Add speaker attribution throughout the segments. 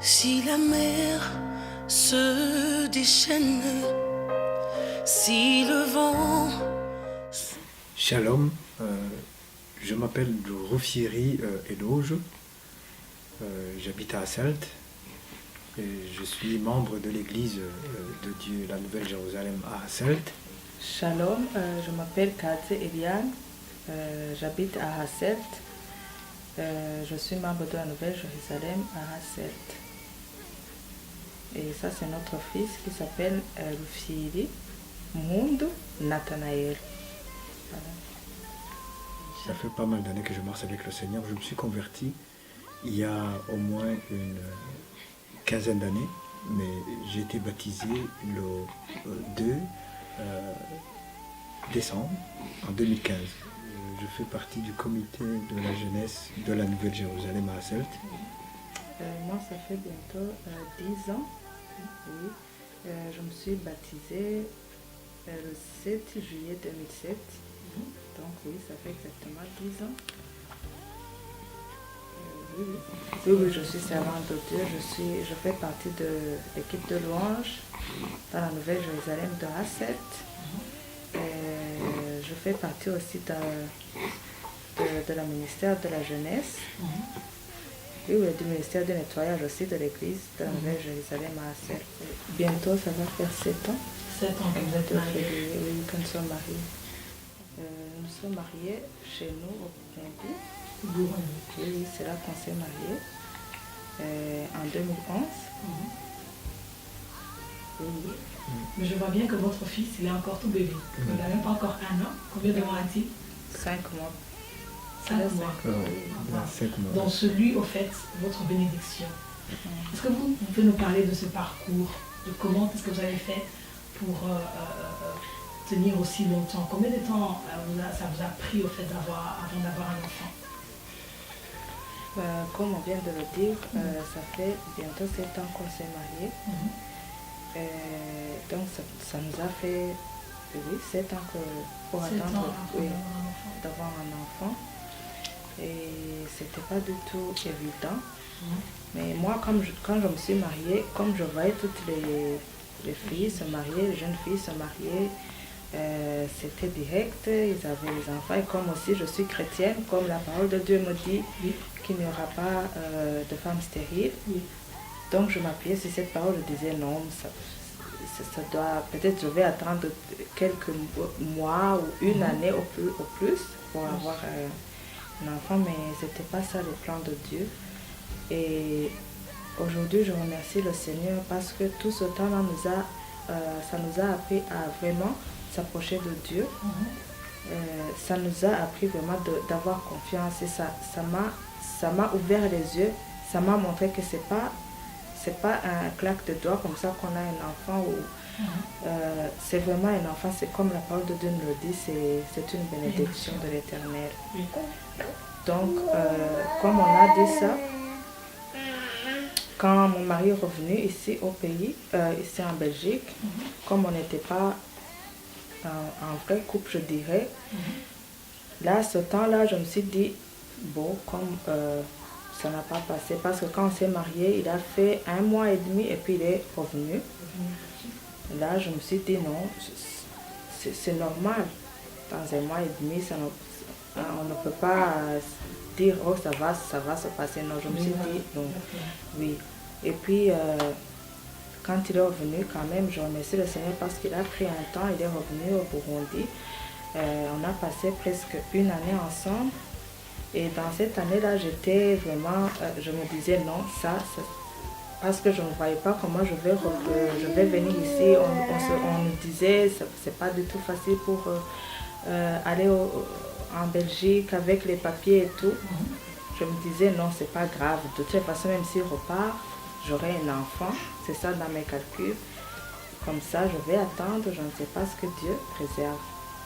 Speaker 1: Si la mer se déchaîne, si le vent...
Speaker 2: Shalom, je m'appelle Rufyiri Eloge, j'habite à Hasselt et je suis membre de l'église de Dieu, la Nouvelle Jérusalem à Hasselt.
Speaker 3: Shalom, je m'appelle Katze Eliane, j'habite à Hasselt, je suis membre de la Nouvelle Jérusalem à Hasselt. Et ça c'est notre fils qui s'appelle Rufyiri Mundu Nathanaël. Voilà.
Speaker 2: Ça fait pas mal d'années que je marche avec le Seigneur. Je me suis converti il y a au moins une quinzaine d'années, mais j'ai été baptisé le 2 décembre en 2015. Je fais partie du comité de la jeunesse de la Nouvelle Jérusalem à Hasselt.
Speaker 3: Moi ça fait bientôt 10 ans, oui. Je me suis baptisée le 7 juillet 2007. Donc oui, ça fait exactement 10 ans. Oui, je suis servante de Dieu. Je fais partie de l'équipe de louange dans la Nouvelle Jérusalem de Hasselt. Je fais partie aussi de la ministère de la jeunesse. Oui, du ministère du nettoyage aussi de l'église de la Nouvelle Jérusalem à Hasselt. Bientôt, ça va faire 7 ans.
Speaker 4: 7 ans que vous êtes mariés.
Speaker 3: Oui, que nous sommes mariés. Nous sommes mariés chez nous au Burundi. Oui, c'est là qu'on s'est mariés en 2011. Oui.
Speaker 4: Mais je vois bien que votre fils, il est encore tout bébé. Il n'a même pas encore 1 an. Combien de mois a-t-il?
Speaker 3: 5 mois.
Speaker 4: 5 mois.
Speaker 2: 5 mois.
Speaker 4: Donc celui, au fait, votre bénédiction. Est-ce que vous pouvez nous parler de ce parcours, de comment est-ce que vous avez fait pour tenir aussi longtemps? Combien de temps ça vous a pris au fait avant d'avoir un enfant?
Speaker 3: Comme on vient de le dire, ça fait bientôt 7 ans qu'on s'est mariés. Donc ça nous a fait 7 ans pour attendre d'avoir un enfant. Et c'était pas du tout évident. Mais moi, quand je me suis mariée, comme je voyais toutes les filles se marier, les jeunes filles se marier, c'était direct, ils avaient les enfants. Et comme aussi je suis chrétienne, comme la parole de Dieu me dit qu'il n'y aura pas de femmes stériles. Donc je m'appuyais sur cette parole, je disais non, ça doit, peut-être je vais attendre quelques mois ou une année au plus pour avoir un enfant, mais c'était pas ça le plan de Dieu. Et aujourd'hui je remercie le Seigneur parce que tout ce temps-là ça nous a appris à vraiment s'approcher de Dieu. Ça nous a appris vraiment d'avoir confiance et ça m'a ouvert les yeux, ça m'a montré que c'est pas un claque de doigts comme ça qu'on a un enfant c'est vraiment un enfant, c'est comme la parole de Dieu nous le dit, c'est une bénédiction de l'Éternel. Donc comme on a dit ça, quand mon mari est revenu ici au pays, ici en Belgique, comme on n'était pas en vrai couple, je dirais, là, ce temps-là, je me suis dit, bon, comme ça n'a pas passé, parce que quand on s'est marié, il a fait 1 mois et demi et puis il est revenu. Là, je me suis dit, non, c'est normal. Dans 1 mois et demi, on ne peut pas dire, oh, ça va se passer. Non, je me suis dit, non, oui. Et puis, quand il est revenu, quand même, je remercie le Seigneur parce qu'il a pris un temps, il est revenu au Burundi. On a passé presque 1 année ensemble. Et dans cette année-là, j'étais vraiment, je me disais non, parce que je ne voyais pas comment je vais venir ici. On nous disait, c'est pas du tout facile pour aller en Belgique avec les papiers et tout. Je me disais non, c'est pas grave. De toute façon, même s'il repart, j'aurai un enfant. C'est ça dans mes calculs. Comme ça, je vais attendre, je ne sais pas ce que Dieu réserve.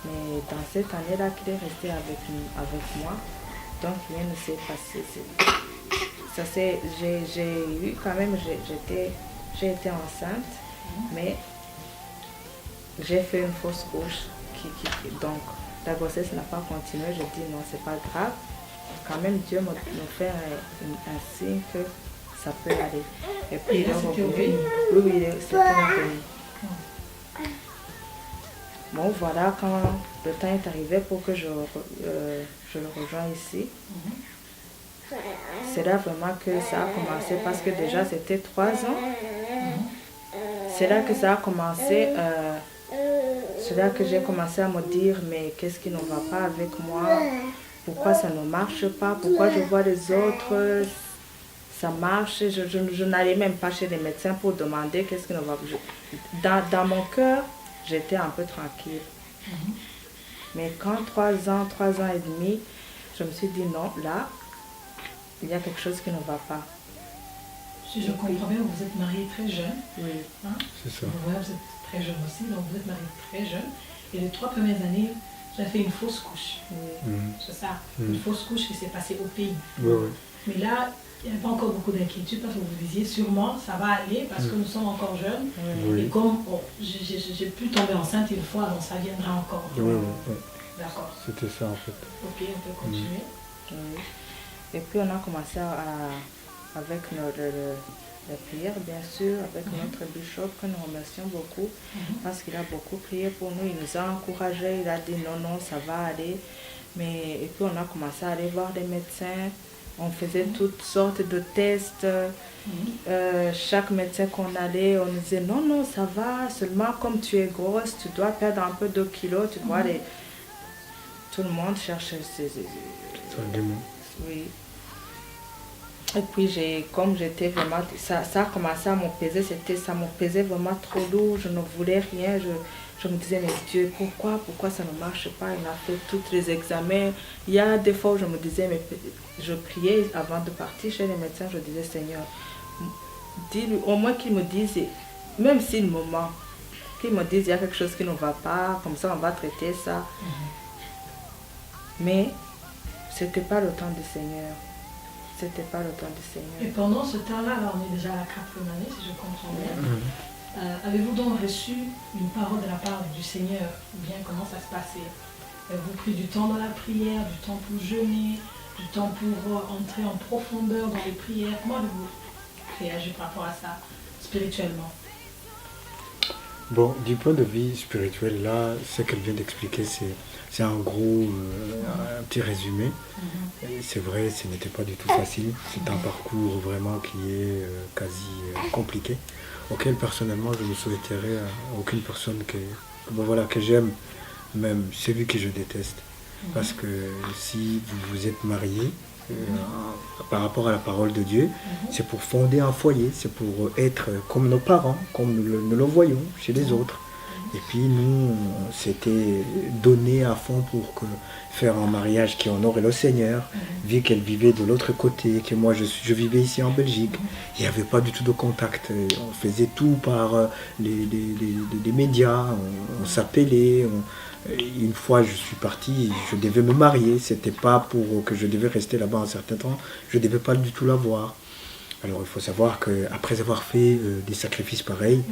Speaker 3: Mais dans cette année-là qu'il est resté avec moi, donc rien ne s'est passé. J'ai eu quand même, j'ai été enceinte, mais j'ai fait une fausse couche. Donc la grossesse n'a pas continué. Je dis non, c'est pas grave. Quand même, Dieu me fait un signe que ça peut aller. Et puis
Speaker 4: Et là, c'était au pays.
Speaker 3: Oui, oui, c'était au pays. Bon, voilà, quand le temps est arrivé pour que je le rejoigne ici, c'est là vraiment que ça a commencé parce que déjà c'était 3 ans. C'est là que ça a commencé. C'est là que j'ai commencé à me dire mais qu'est-ce qui ne va pas avec moi? Pourquoi ça ne marche pas? Pourquoi je vois les autres, ça marche? Je n'allais même pas chez les médecins pour demander qu'est-ce qui ne va pas. Dans mon cœur, j'étais un peu tranquille. Mais quand 3 ans et demi, je me suis dit non, là, il y a quelque chose qui ne va pas.
Speaker 4: Si je comprends bien, vous êtes mariée très jeune.
Speaker 3: Oui.
Speaker 4: Hein?
Speaker 2: C'est ça.
Speaker 4: Ouais, vous êtes très jeune aussi, donc vous êtes mariée très jeune. Et les 3 premières années, vous avez fait une fausse couche.
Speaker 3: Oui.
Speaker 4: C'est ça, une fausse couche qui s'est passée au pays.
Speaker 2: Oui, oui.
Speaker 4: Mais là, il n'y avait pas encore beaucoup d'inquiétude parce que vous disiez sûrement ça va aller parce que nous sommes encore jeunes.
Speaker 2: Oui.
Speaker 4: Et comme j'ai pu tomber enceinte une fois, donc ça viendra encore.
Speaker 2: Oui, oui, oui.
Speaker 4: D'accord.
Speaker 2: C'était ça en fait.
Speaker 4: Ok, on peut continuer.
Speaker 3: Oui. Et puis on a commencé avec la prière, bien sûr, avec notre bishop, que nous remercions beaucoup, parce qu'il a beaucoup prié pour nous, il nous a encouragés, il a dit non, non, ça va aller. Et puis on a commencé à aller voir des médecins, on faisait toutes sortes de tests. Chaque médecin qu'on allait, on nous disait non, non, ça va, seulement comme tu es grosse, tu dois perdre un peu de kilos, tu dois aller. Tout le monde cherche ses. Oui. Et puis comme j'étais vraiment, ça a commencé à me peser, ça me pesait vraiment trop lourd, je ne voulais rien, je me disais mais Dieu, pourquoi ça ne marche pas? Il a fait tous les examens. Il y a des fois où je me disais, mais je priais avant de partir chez les médecins, je disais Seigneur, dis-lui, au moins qu'il me dise, même s'il me ment, qu'il me dise il y a quelque chose qui ne va pas, comme ça on va traiter ça. Mais c'était pas le temps du Seigneur. C'était pas le temps du Seigneur.
Speaker 4: Et pendant ce temps-là, là, on est déjà à la 4e année, si je comprends bien. Avez-vous donc reçu une parole de la part du Seigneur? Ou bien comment ça se passait? Avez-vous pris du temps dans la prière, du temps pour jeûner, du temps pour entrer en profondeur dans les prières? Comment avez-vous réagi par rapport à ça, spirituellement?
Speaker 2: Bon, du point de vue spirituel, là, ce qu'elle vient d'expliquer, c'est en gros un petit résumé. C'est vrai, ce n'était pas du tout facile. C'est un parcours vraiment qui est quasi compliqué, auquel personnellement je ne souhaiterais à aucune personne que j'aime, même celui que je déteste. Parce que si vous vous êtes marié, par rapport à la parole de Dieu, c'est pour fonder un foyer, c'est pour être comme nos parents, comme nous le voyons chez les autres. Et puis nous, on s'était donné à fond pour faire un mariage qui honorait le Seigneur, vu qu'elle vivait de l'autre côté, que moi je vivais ici en Belgique. Il n'y avait pas du tout de contact. On faisait tout par les médias, on s'appelait. Une fois je suis parti, je devais me marier, c'était pas pour que je devais rester là-bas un certain temps, je ne devais pas du tout la voir. Alors il faut savoir qu'après avoir fait des sacrifices pareils,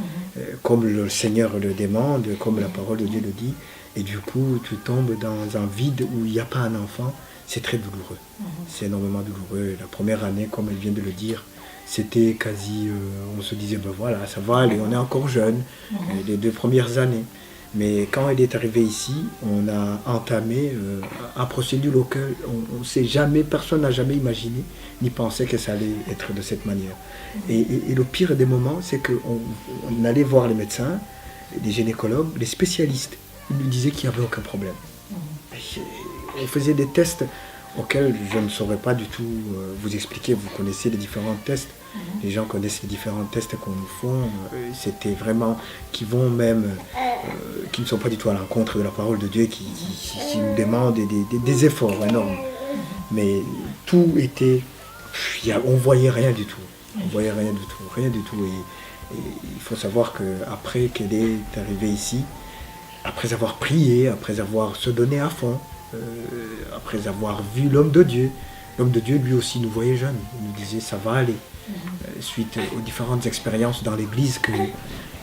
Speaker 2: comme le Seigneur le demande, comme la parole de Dieu le dit, et du coup tu tombes dans un vide où il n'y a pas un enfant, c'est très douloureux. C'est énormément douloureux. La première année, comme elle vient de le dire, c'était quasi, on se disait, ben voilà, ça va aller, on est encore jeune, les 2 premières années. Mais quand elle est arrivée ici, on a entamé un procédure auquel on sait jamais, personne n'a jamais imaginé ni pensé que ça allait être de cette manière. Et le pire des moments, c'est qu'on allait voir les médecins, les gynécologues, les spécialistes. Ils nous disaient qu'il n'y avait aucun problème. On faisait des tests auxquels je ne saurais pas du tout vous expliquer. Vous connaissez les différents tests. Les gens connaissent les différents tests qu'on nous font. C'était vraiment qui vont même, qui ne sont pas du tout à l'encontre de la parole de Dieu, qui nous demandent des efforts énormes. Mais tout était, on voyait rien du tout. On voyait rien du tout, rien du tout. Et il faut savoir qu'après qu'elle est arrivée ici, après avoir prié, après avoir se donné à fond, après avoir vu l'homme de Dieu lui aussi nous voyait jeunes, il nous disait ça va aller. Suite aux différentes expériences dans l'église que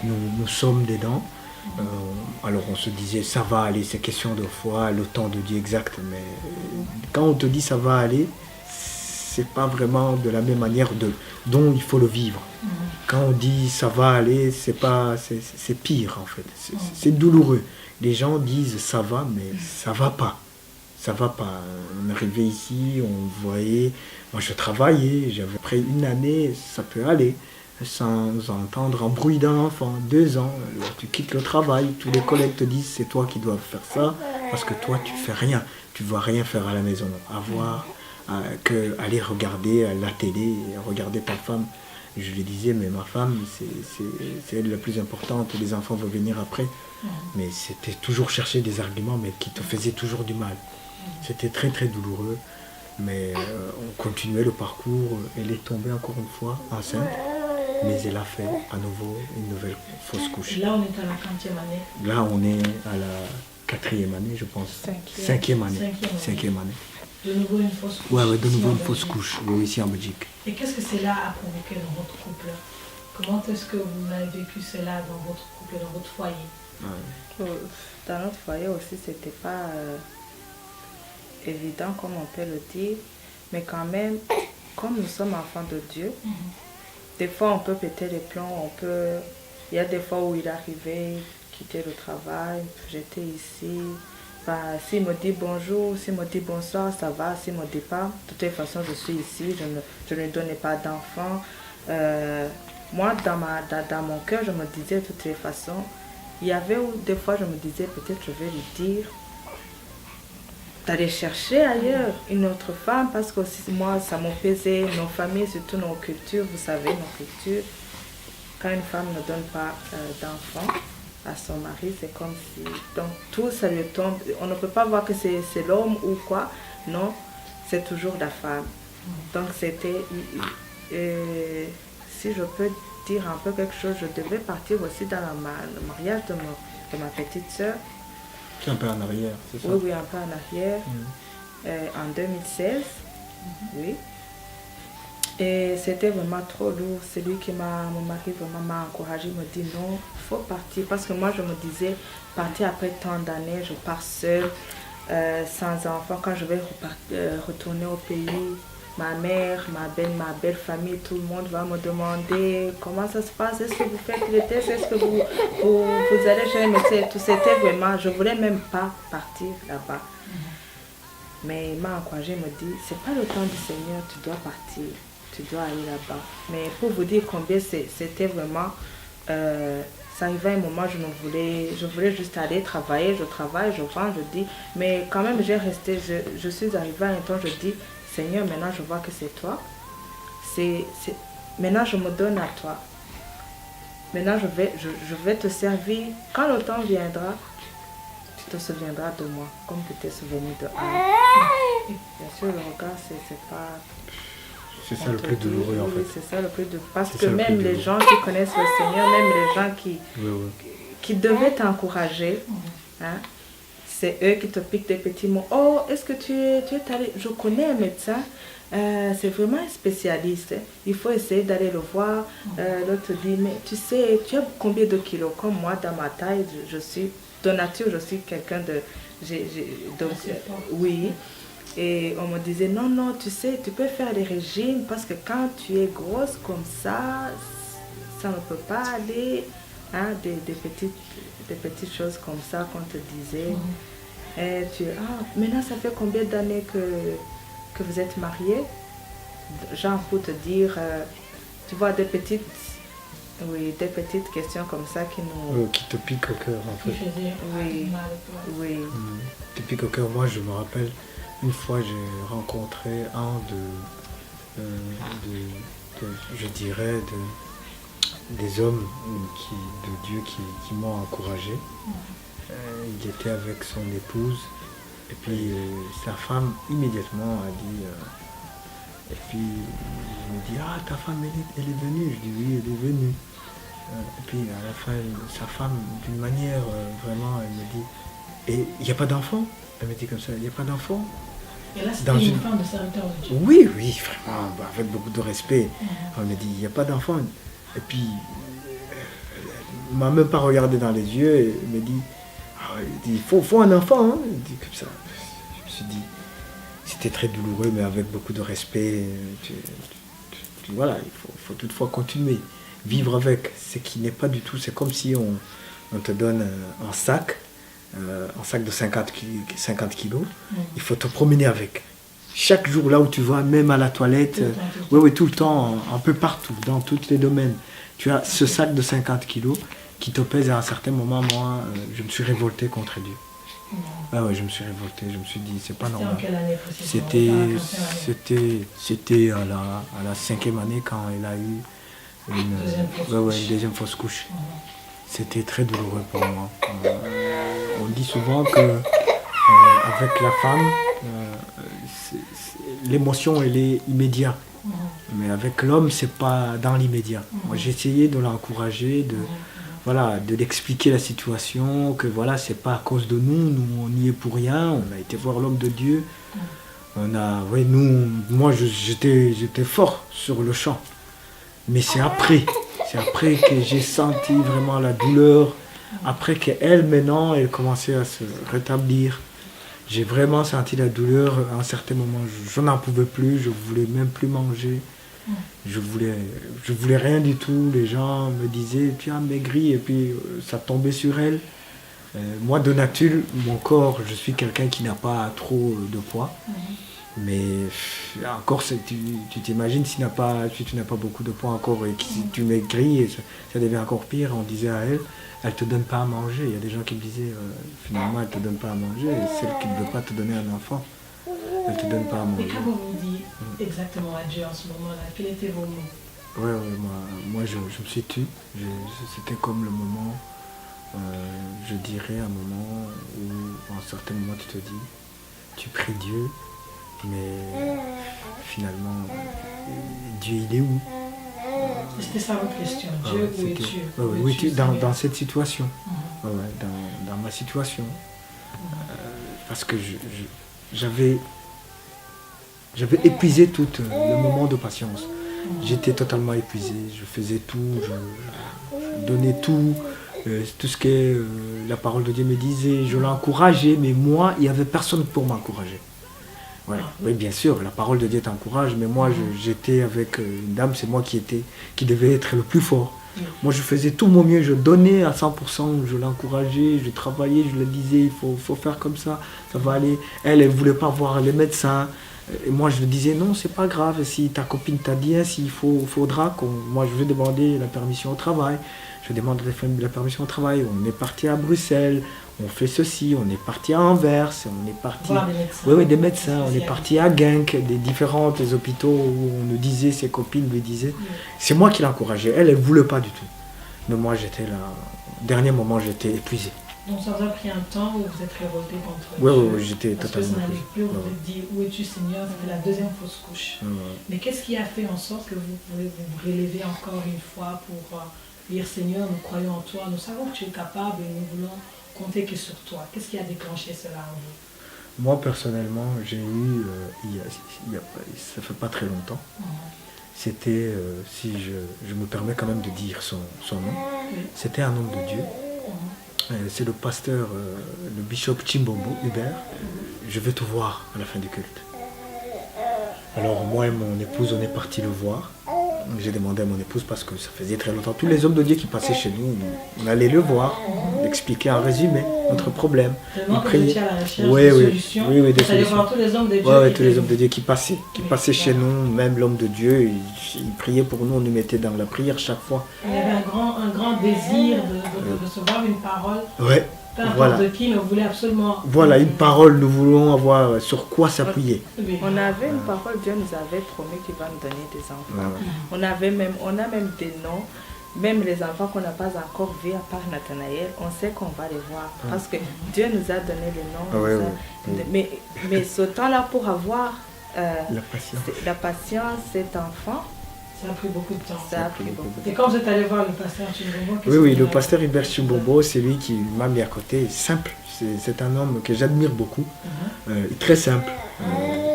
Speaker 2: nous sommes dedans, alors on se disait ça va aller, c'est question de foi, le temps de Dieu exact, mais quand on te dit ça va aller, c'est pas vraiment de la même manière dont il faut le vivre. Quand on dit ça va aller, c'est pire en fait. C'est douloureux. Les gens disent ça va, mais ça va pas. Ça va pas. On arrivait ici, on voyait. Moi, je travaillais, j'avais près une année, ça peut aller. Sans entendre un bruit d'un enfant, 2 ans, alors tu quittes le travail, tous les collègues te disent c'est toi qui dois faire ça, parce que toi tu fais rien, tu ne vas rien faire à la maison, que aller regarder la télé, regarder ta femme. Je lui disais, mais ma femme, c'est elle la plus importante, les enfants vont venir après. Mais c'était toujours chercher des arguments, mais qui te faisaient toujours du mal. C'était très très douloureux, mais on continuait le parcours, elle est tombée encore une fois enceinte. Mais elle a fait à nouveau une nouvelle fausse couche.
Speaker 4: Là, on est à la 40e année.
Speaker 2: Là, on est à la 4e année, je pense. 5e année. 5e année.
Speaker 4: De nouveau une fausse couche.
Speaker 2: Ouais, de nouveau une fausse couche, oui, ici en Belgique.
Speaker 4: Et qu'est-ce que cela a provoqué dans votre couple? Comment est-ce que vous avez vécu cela dans votre couple, dans votre foyer?
Speaker 3: Dans notre foyer aussi, c'était pas évident, comme on peut le dire. Mais quand même, comme nous sommes enfants de Dieu, des fois, on peut péter les plombs, il y a des fois où il arrivait, quitter le travail, j'étais ici. S'il me dit bonjour, s'il me dit bonsoir, ça va. S'il ne me dit pas, de toute façon, je suis ici, je ne donnais pas d'enfant. Moi, dans mon cœur, je me disais de toutes les façons, il y avait où des fois, je me disais, peut-être je vais lui dire d'aller chercher ailleurs une autre femme, parce que aussi, moi, ça m'opposait, nos familles, surtout nos cultures, vous savez, nos cultures, quand une femme ne donne pas d'enfant à son mari, c'est comme si, donc tout ça lui tombe, on ne peut pas voir que c'est l'homme ou quoi, non, c'est toujours la femme. Donc c'était, si je peux dire un peu quelque chose, je devais partir aussi dans le mariage de ma petite soeur.
Speaker 2: Un peu en arrière, c'est ça?
Speaker 3: Oui, un peu en arrière, en 2016, oui. Et c'était vraiment trop lourd. C'est lui mon mari vraiment m'a encouragé, me dit non, il faut partir. Parce que moi, je me disais, partir après tant d'années, je pars seule, sans enfant. Quand je vais retourner au pays, ma mère, ma belle famille, tout le monde va me demander comment ça se passe, est-ce que vous faites les tests, est-ce que vous allez chez un médecin, tout. C'était vraiment, je ne voulais même pas partir là-bas. Mais il m'a encouragé, il me dit, c'est pas le temps du Seigneur, tu dois partir, tu dois aller là-bas. Mais pour vous dire combien c'était vraiment, ça arrivait à un moment, je voulais juste aller travailler, je travaille, je vends, je dis, mais quand même j'ai resté, je suis arrivée à un temps, je dis, Seigneur, maintenant je vois que c'est toi. Maintenant je me donne à toi. Maintenant je vais te servir. Quand le temps viendra, tu te souviendras de moi, comme tu t'es souvenu de Anne. Bien sûr, le regard, c'est pas...
Speaker 2: C'est ça le plus douloureux en fait.
Speaker 3: Oui, c'est ça le plus douloureux. Parce que même les gens qui connaissent le Seigneur, même les gens qui devaient t'encourager, hein, c'est eux qui te piquent des petits mots. Oh, est-ce que tu es allé... Je connais un médecin, c'est vraiment un spécialiste. Hein. Il faut essayer d'aller le voir. L'autre dit, mais tu sais, tu as combien de kilos? Comme moi, dans ma taille, je suis... De nature, je suis quelqu'un de... oui. Et on me disait, non, tu sais, tu peux faire des régimes parce que quand tu es grosse comme ça ne peut pas aller. Hein, des petites choses comme ça qu'on te disait. Et maintenant, ça fait combien d'années que vous êtes mariés? Genre pour te dire, tu vois, des petites questions comme ça qui nous...
Speaker 2: qui te piquent au cœur en fait.
Speaker 3: Oui.
Speaker 2: Qui te piquent au cœur. Moi, je me rappelle, une fois, j'ai rencontré un je dirais, des hommes de Dieu qui m'ont encouragé. Il était avec son épouse et puis sa femme immédiatement a dit et puis il me dit ta femme elle est venue. Je dis oui, elle est venue. Et puis à la fin sa femme d'une manière vraiment elle me dit et il n'y a pas d'enfant. Elle me dit comme ça, il n'y a pas d'enfant.
Speaker 4: Et là c'était une femme de serviteur de Dieu.
Speaker 2: Oui, vraiment avec beaucoup de respect. Elle me dit il n'y a pas d'enfant. Et puis elle m'a même pas regardé dans les yeux et me dit il faut un enfant, hein. Il dit comme ça. Je me suis dit, c'était très douloureux, mais avec beaucoup de respect. Voilà, faut toutefois continuer. Vivre avec, ce qui n'est pas du tout. C'est comme si on te donne un sac de 50 kilos. Il faut te promener avec. Chaque jour, là où tu vas, même à la toilette, tout le temps, un peu partout, dans tous les domaines. Tu as ce sac de 50 kilos qui te pèse. À un certain moment, moi, je me suis révolté contre Dieu. Je me suis révolté, je me suis dit, c'est pas normal.
Speaker 4: C'était en quelle année précisément?
Speaker 2: C'était à la 5e année quand il a eu une deuxième fausse couche. C'était très douloureux pour moi. On dit souvent que avec la femme, l'émotion elle est immédiate. Mais avec l'homme, c'est pas dans l'immédiat. Moi, j'ai essayé de l'encourager, de l'expliquer la situation, que voilà, c'est pas à cause de nous, on y est pour rien, on a été voir l'homme de Dieu. Moi j'étais fort sur le champ. Mais c'est après que j'ai senti vraiment la douleur, après qu'elle maintenant, elle commençait à se rétablir. J'ai vraiment senti la douleur à un certain moment. Je n'en pouvais plus, je voulais même plus manger. Je voulais rien du tout. Les gens me disaient, tu as maigri, et puis ça tombait sur elle. Moi, de nature, mon corps, je suis quelqu'un qui n'a pas trop de poids. Mais encore, tu t'imagines si tu n'as pas beaucoup de poids encore et que si tu maigris, et ça devient encore pire. On disait à elle, elle ne te donne pas à manger. Il y a des gens qui me disaient, finalement, elle ne te donne pas à manger. Et celle qui ne veut pas te donner un enfant, elle ne te donne pas à manger.
Speaker 4: Et comment vous dites exactement à Dieu en ce moment-là? Quels étaient vos mots?
Speaker 2: Moi je me suis tu. C'était comme le moment, je dirais un moment où, à un certain moment, tu te dis, tu pries Dieu, mais finalement, Dieu, il est où?
Speaker 4: C'était ça votre question. Dieu, où es-tu?
Speaker 2: Où es-tu dans cette situation? Dans ma situation. Parce que j'avais épuisé tout le moment de patience. J'étais totalement épuisé. Je faisais tout, je donnais tout ce que la parole de Dieu me disait. Je l'encourageais, mais moi, il n'y avait personne pour m'encourager. Oui, bien sûr, la parole de Dieu t'encourage, mais moi, j'étais avec une dame, c'est moi qui devait être le plus fort. Moi, je faisais tout mon mieux, je donnais à 100%, je l'encourageais, je travaillais, je le disais, il faut faire comme ça va aller. Elle ne voulait pas voir les médecins. Et moi, je lui disais, non, c'est pas grave, si ta copine t'a dit, s'il faudra, moi, je vais demander la permission au travail. Je demande la permission au travail. On est parti à Bruxelles, on fait ceci, on est parti à Anvers, on est parti...
Speaker 4: Voir des médecins.
Speaker 2: Oui, des médecins. On est parti à Genk, des différents hôpitaux où on nous disait, ses copines lui disaient. C'est moi qui l'encourageais. Elle ne voulait pas du tout. Mais moi, j'étais là. Au dernier moment, j'étais épuisé.
Speaker 4: Donc ça vous a pris un temps où vous êtes révolté contre Dieu.
Speaker 2: Oui, j'étais totalement épuisé.
Speaker 4: Parce que ça n'allait plus, vous vous êtes dit, où es-tu Seigneur? C'était la deuxième fausse couche. Mais qu'est-ce qui a fait en sorte que vous pouvez vous relever encore une fois pour dire, Seigneur, nous croyons en toi, nous savons que tu es capable et nous voulons compter que sur toi. Qu'est-ce qui a déclenché cela en vous?
Speaker 2: Moi, personnellement, j'ai eu, ça fait pas très longtemps, c'était, si je me permets quand même de dire son nom, c'était un homme de Dieu. C'est le pasteur, le bishop Chimbombo Hubert. Je vais te voir à la fin du culte. Alors moi et mon épouse, on est partis le voir. J'ai demandé à mon épouse parce que ça faisait très longtemps. Tous les hommes de Dieu qui passaient chez nous, on allait le voir, expliquer en résumé notre problème.
Speaker 4: Tellement que vous étiez à la recherche de solutions.
Speaker 2: Oui, des
Speaker 4: solutions. Vous allez voir tous les hommes de Dieu.
Speaker 2: Oui, tous les hommes de Dieu qui passaient chez nous, même l'homme de Dieu, il priait pour nous, on nous mettait dans la prière chaque fois.
Speaker 4: Il y avait un grand désir de recevoir une parole.
Speaker 2: Ouais.
Speaker 4: Peu importe de qui, mais vous voulez absolument...
Speaker 2: Voilà, une parole, nous voulons avoir sur quoi s'appuyer.
Speaker 3: On avait une parole, Dieu nous avait promis qu'il va nous donner des enfants. On a même des noms, même les enfants qu'on n'a pas encore vus à part Nathanaël, on sait qu'on va les voir. Parce que Dieu nous a donné les noms. Mais ce temps-là pour avoir la patience, cet enfant,
Speaker 4: ça a pris beaucoup de temps.
Speaker 3: Ça a pris beaucoup de temps.
Speaker 4: Et quand vous êtes allé voir le pasteur Chimbombo,
Speaker 2: Oui, le pasteur Hubert Chimbombo, c'est lui qui m'a mis à côté. Simple, c'est un homme que j'admire beaucoup. Très simple,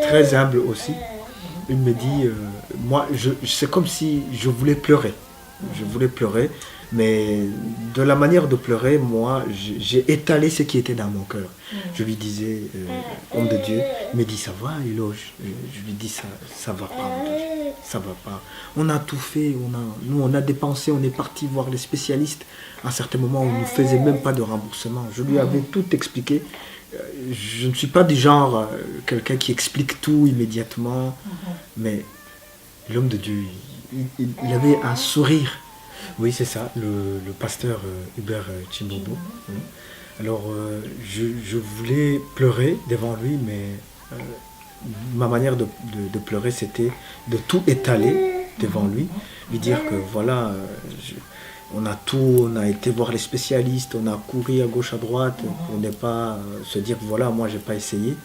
Speaker 2: très humble aussi. Il me dit, moi, c'est comme si je voulais pleurer. Je voulais pleurer. Mais de la manière de pleurer, moi, j'ai étalé ce qui était dans mon cœur. Je lui disais, homme de Dieu, il me dit, ça va, éloge. Je lui dis, ça va pas, homme de Dieu, ça va pas. On a tout fait, nous on a dépensé, on est parti voir les spécialistes. À un certain moment, on ne nous faisait même pas de remboursement. Je lui avais tout expliqué. Je ne suis pas du genre quelqu'un qui explique tout immédiatement, mais l'homme de Dieu, il avait un sourire. Oui, c'est ça, le pasteur Hubert Chimbobo. Alors, je voulais pleurer devant lui, mais ma manière de pleurer, c'était de tout étaler devant lui, lui dire que voilà, on a été voir les spécialistes, on a couru à gauche, à droite, on n'est pas se dire voilà, moi j'ai pas essayé,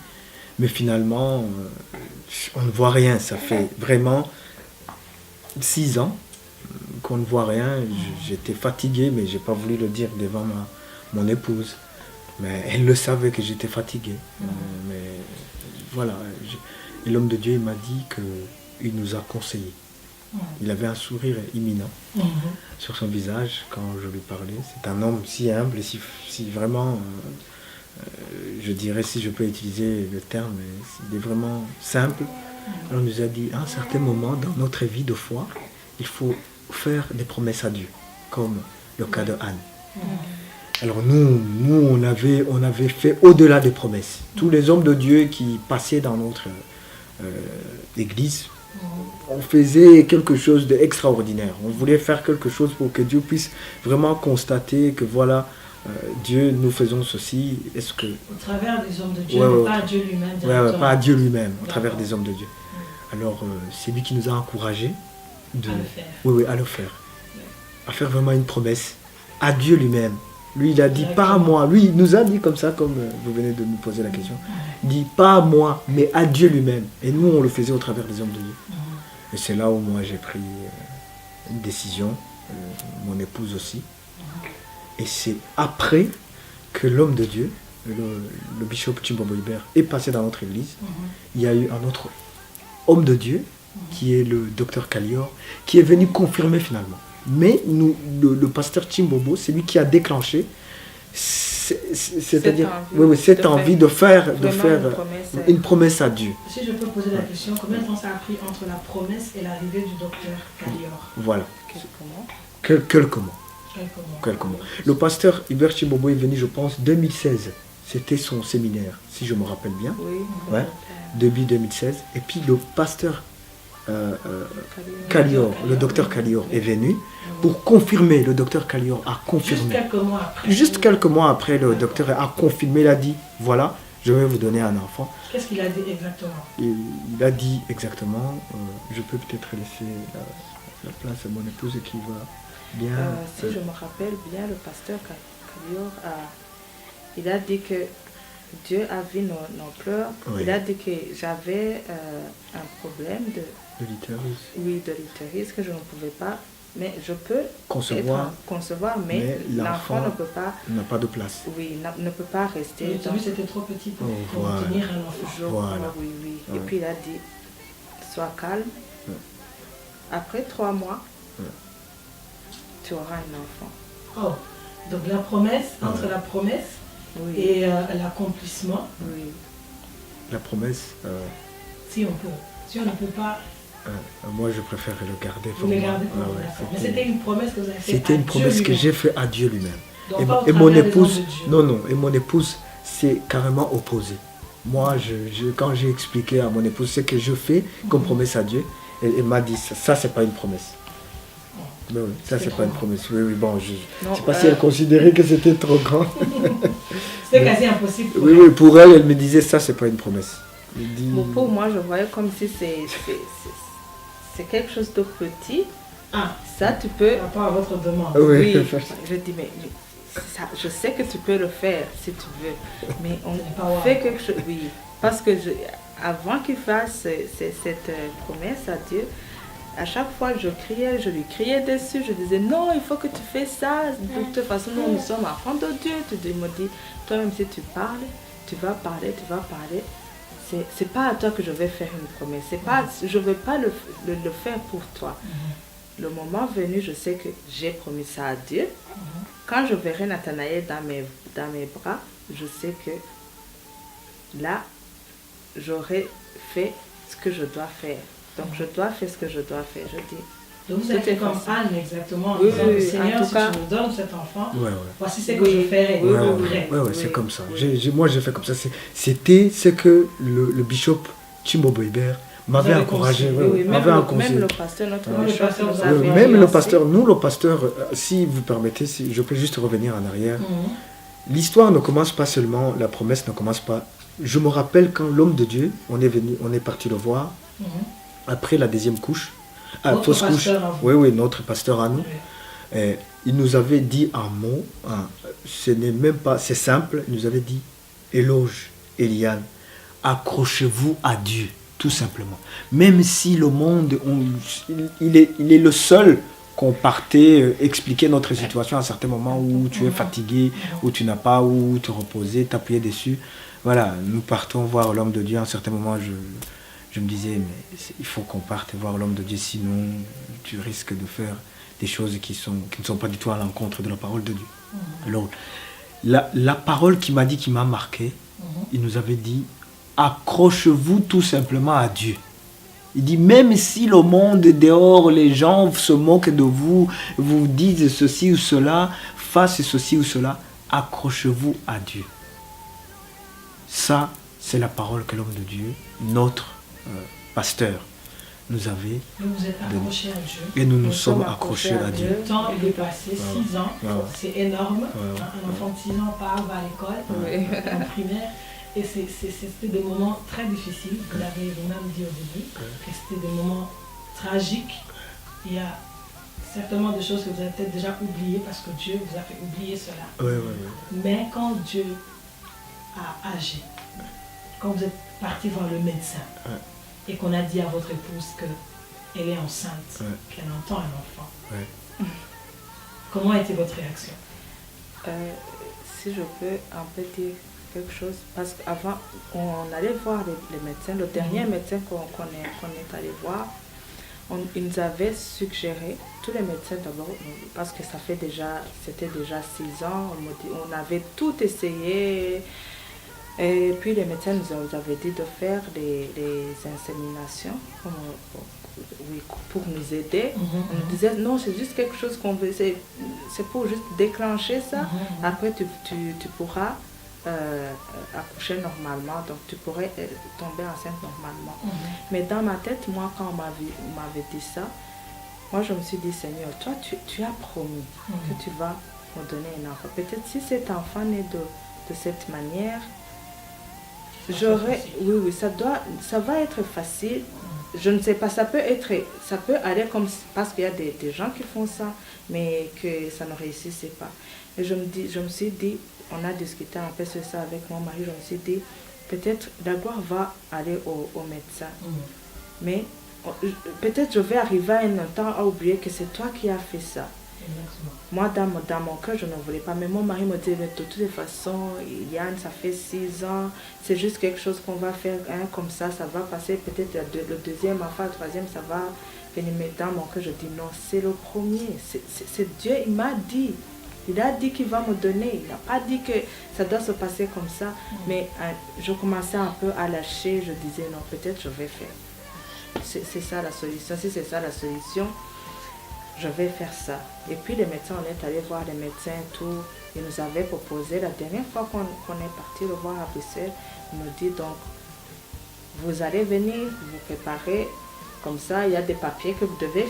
Speaker 2: mais finalement, on ne voit rien, ça fait vraiment 6 ans qu'on ne voit rien. J'étais fatigué, mais j'ai pas voulu le dire devant mon épouse. Mais elle le savait que j'étais fatigué. Mais voilà. Et l'homme de Dieu, il m'a dit qu'il nous a conseillé. Il avait un sourire imminent sur son visage quand je lui parlais. C'est un homme si humble et si vraiment, je dirais, si je peux utiliser le terme, il est vraiment simple. On nous a dit, à un certain moment dans notre vie de foi, il faut faire des promesses à Dieu, comme le cas de Anne. Alors nous on avait fait au-delà des promesses. Tous les hommes de Dieu qui passaient dans notre église, on faisait quelque chose d'extraordinaire. On voulait faire quelque chose pour que Dieu puisse vraiment constater que voilà, Dieu, nous faisons ceci. Est-ce que...
Speaker 4: Au travers des hommes de Dieu, mais pas à Dieu lui-même directement.
Speaker 2: Pas à Dieu lui-même, au travers des hommes de Dieu. Alors c'est lui qui nous a encouragés à le faire. Oui, à le faire. À faire vraiment une promesse à Dieu lui-même. Lui, il a dit pas à moi. Lui, il nous a dit comme ça, comme vous venez de nous poser la question. Il dit pas à moi, mais à Dieu lui-même. Et nous, on le faisait au travers des hommes de Dieu. Et c'est là où moi, j'ai pris une décision, mon épouse aussi. Et c'est après que l'homme de Dieu, le bishop Chimbobo Hubert, est passé dans notre église. Il y a eu un autre homme de Dieu, qui est le docteur Kalior, qui est venu confirmer finalement. Mais le pasteur Chimbobo, c'est lui qui a déclenché c'est-à-dire cette envie de faire une promesse à Dieu.
Speaker 4: Si je peux poser la question, combien de temps ça a pris entre la promesse et l'arrivée du docteur Kalior?
Speaker 2: Voilà.
Speaker 4: Quelques mois.
Speaker 2: Quelques mois. Le pasteur Hubert Chimbobo est venu, je pense, 2016. C'était son séminaire, si je me rappelle bien.
Speaker 3: Oui.
Speaker 2: Début 2016. Et puis le pasteur Kalior, le docteur Kalior est venu pour confirmer. Le docteur Kalior a confirmé. Juste quelques mois après, le docteur a confirmé, il a dit, voilà, je vais vous donner un enfant.
Speaker 4: Qu'est-ce qu'il a dit exactement?
Speaker 2: Il a dit exactement, je peux peut-être laisser la place à mon épouse qui va bien...
Speaker 3: si je me rappelle bien, le pasteur Kalior il a dit que Dieu a vu nos pleurs. Oui. Il a dit que j'avais un problème de l'utérus. Oui, de l'utérus, que je ne pouvais pas, mais je peux concevoir, mais l'enfant ne peut pas...
Speaker 2: n'a pas de place.
Speaker 3: Oui, ne peut pas rester.
Speaker 4: L'utérus était trop petit pour tenir un enfant.
Speaker 3: Voilà. Oui. Ouais. Et puis il a dit, sois calme. Ouais. Après 3 mois, tu auras un enfant.
Speaker 4: Oh, donc la promesse, entre la promesse et l'accomplissement.
Speaker 2: Oui. La promesse.
Speaker 4: Si on ne peut pas.
Speaker 2: Moi, je préfère le garder.
Speaker 4: Vous le gardez pour moi. Mais c'était une promesse que vous avez faite.
Speaker 2: C'était une promesse que j'ai faite à Dieu lui-même. Et mon épouse, et mon épouse s'est carrément opposée. Moi, quand j'ai expliqué à mon épouse ce que je fais comme promesse à Dieu, elle m'a dit ça c'est pas une promesse. Mais oui, ça c'est pas une promesse. Oui, bon, je ne sais pas si elle considérait que c'était trop grand.
Speaker 4: C'était quasi impossible.
Speaker 2: Oui, pour elle, elle me disait ça c'est pas une promesse.
Speaker 3: Pour moi, je voyais comme si c'est quelque chose de petit. Ça tu peux...
Speaker 4: Par rapport à votre demande.
Speaker 3: Oui, je dis mais ça, je sais que tu peux le faire si tu veux. Mais on fait quelque chose... Oui, parce que avant qu'il fasse cette promesse à Dieu, à chaque fois, je lui criais dessus, je disais non, il faut que tu fasses ça. De toute façon, nous sommes enfants de Dieu. Il me dit, toi-même, si tu parles, tu vas parler. C'est pas à toi que je vais faire une promesse. Je ne vais pas le faire pour toi. le moment venu, je sais que j'ai promis ça à Dieu. Quand je verrai Nathanaël dans mes bras, je sais que là, j'aurai fait ce que je dois faire. Donc, je dois faire ce que je dois faire, je dis.
Speaker 4: Donc vous avez fait comme Anne exactement, en
Speaker 3: Oui,
Speaker 4: disant,
Speaker 3: oui,
Speaker 4: Seigneur,
Speaker 3: en tout
Speaker 4: si
Speaker 3: cas,
Speaker 4: tu me donnes cet enfant,
Speaker 2: Ouais, ouais.
Speaker 4: voici ce que je ferai.
Speaker 3: Oui,
Speaker 4: après.
Speaker 2: Ouais,
Speaker 3: oui,
Speaker 2: c'est comme ça.
Speaker 3: oui.
Speaker 2: Moi, j'ai fait comme ça. C'était ce que le bishop Chimbo Boibert m'avait
Speaker 4: Vous avez
Speaker 2: encouragé.
Speaker 4: conseillé,
Speaker 2: ouais,
Speaker 3: Oui,
Speaker 2: m'avait
Speaker 3: même
Speaker 2: encouragé.
Speaker 3: le pasteur, notre
Speaker 4: Ouais.
Speaker 3: bishop,
Speaker 4: Le pasteur
Speaker 3: nous
Speaker 4: vous a
Speaker 3: avait
Speaker 2: Même le
Speaker 3: orienté.
Speaker 2: pasteur, nous, le pasteur, si vous permettez, si je peux juste revenir en arrière.
Speaker 4: Mhm.
Speaker 2: L'histoire ne commence pas seulement, la promesse ne commence pas. Je me rappelle quand l'homme de Dieu, on est parti le voir,
Speaker 4: Mhm.
Speaker 2: après la deuxième couche,
Speaker 4: Votre
Speaker 2: fausse couche.
Speaker 4: pasteur à vous.
Speaker 2: Oui, notre pasteur à nous.
Speaker 4: Oui.
Speaker 2: Il nous avait dit un mot, ce n'est même pas, c'est simple, il nous avait dit, éloge, Eliane, accrochez-vous à Dieu, tout simplement. Même si le monde, il est le seul qu'on partait expliquer notre situation à certains moments où tu es fatigué, où tu n'as pas où te reposer, t'appuyer dessus. Voilà, nous partons voir l'homme de Dieu. À un certain moment, je me disais, mais il faut qu'on parte voir l'homme de Dieu, sinon tu risques de faire des choses qui ne sont pas du tout à l'encontre de la parole de Dieu. Alors, la parole qui m'a dit, qui m'a marqué, il nous avait dit, accrochez-vous tout simplement à Dieu. Il dit, même si le monde dehors, les gens se moquent de vous, vous disent ceci ou cela, fassent ceci ou cela, accrochez-vous à Dieu. Ça, c'est la parole que l'homme de Dieu, notre pasteur, nous avait.
Speaker 4: Vous vous êtes accroché à Dieu.
Speaker 2: Et nous
Speaker 3: Nous
Speaker 2: sommes
Speaker 3: sommes
Speaker 2: accrochés
Speaker 3: accrochés
Speaker 2: à
Speaker 3: à
Speaker 2: Dieu.
Speaker 4: Le temps, il est passé, 6 ans,
Speaker 2: Ouais.
Speaker 4: c'est énorme.
Speaker 2: Ouais.
Speaker 4: Un enfant de 6 ans part, va à l'école,
Speaker 3: Oui.
Speaker 4: en primaire. Et c'était des moments très difficiles. Vous l'avez vous-même dit au début, que c'était des moments tragiques. Il y a certainement des choses que vous avez peut-être déjà oubliées parce que Dieu vous a fait oublier cela.
Speaker 2: Ouais.
Speaker 4: Mais quand Dieu a agi, quand vous êtes parti voir le médecin et qu'on a dit à votre épouse qu'elle est enceinte, qu'elle entend un enfant, comment a été votre réaction?
Speaker 3: Si je peux un peu dire quelque chose, parce qu'avant, on allait voir les médecins. Le dernier médecin qu'on est allé voir, il nous avait suggéré, tous les médecins d'abord, parce que c'était déjà 6 ans, on avait tout essayé. Et puis les médecins nous avaient dit de faire des inséminations pour nous aider. On nous disait non, c'est juste quelque chose qu'on veut, c'est pour juste déclencher ça. Après tu pourras accoucher normalement, donc tu pourrais tomber enceinte normalement. Mais dans ma tête, moi quand on m'avait dit ça, moi je me suis dit, Seigneur, toi tu as promis que tu vas me donner un enfant. Peut-être si cet enfant naît de cette manière, ça va être facile. Je ne sais pas, ça peut aller comme, parce qu'il y a des gens qui font ça, mais que ça ne réussissait pas. Et je me suis dit, on a discuté un peu sur ça avec mon mari, je me suis dit, peut-être la gloire va aller au médecin. Mais peut-être je vais arriver à un temps à oublier que c'est toi qui as fait ça. Moi, dans mon cœur, je ne voulais pas. Mais mon mari me dit, de toutes les façons, Yann, ça fait 6 ans, c'est juste quelque chose qu'on va faire comme ça va passer. Peut-être le deuxième enfant, le troisième, ça va venir. Mais dans mon cœur, je dis non, c'est le premier. C'est Dieu, il m'a dit. Il a dit qu'il va me donner. Il n'a pas dit que ça doit se passer comme ça. Mais je commençais un peu à lâcher. Je disais non, peut-être je vais faire. C'est ça la solution. Si c'est ça la solution, je vais faire ça. Et puis les médecins, on est allé voir les médecins et tout. Ils nous avaient proposé, la dernière fois qu'on est parti le voir à Bruxelles, ils nous dit donc, vous allez venir, vous préparez, comme ça, il y a des papiers que vous devez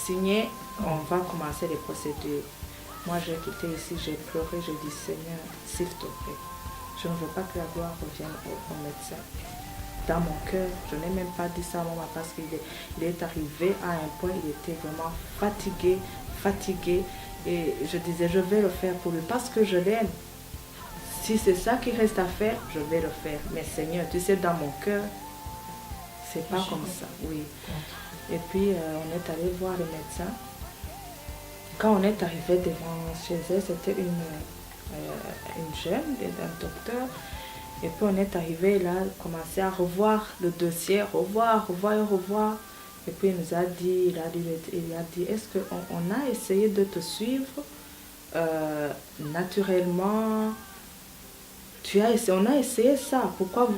Speaker 3: signer, on va commencer les procédures. Moi, j'ai quitté ici, j'ai pleuré, j'ai dit, Seigneur, s'il te plaît, je ne veux pas que la gloire revienne au médecin. Dans mon cœur, je n'ai même pas dit ça à maman parce qu'il est arrivé à un point, il était vraiment fatigué. Et je disais, je vais le faire pour lui parce que je l'aime. Si c'est ça qui reste à faire, je vais le faire. Mais Seigneur, tu sais, dans mon cœur, c'est pas comme ça, oui. Et puis, on est allé voir les médecins. Quand on est arrivé devant chez elle, c'était une jeune, un docteur. Et puis on est arrivé là, commencé à revoir le dossier, revoir. Et puis il nous a dit, il a dit, est-ce qu'on a essayé de te suivre naturellement? On a essayé ça. Pourquoi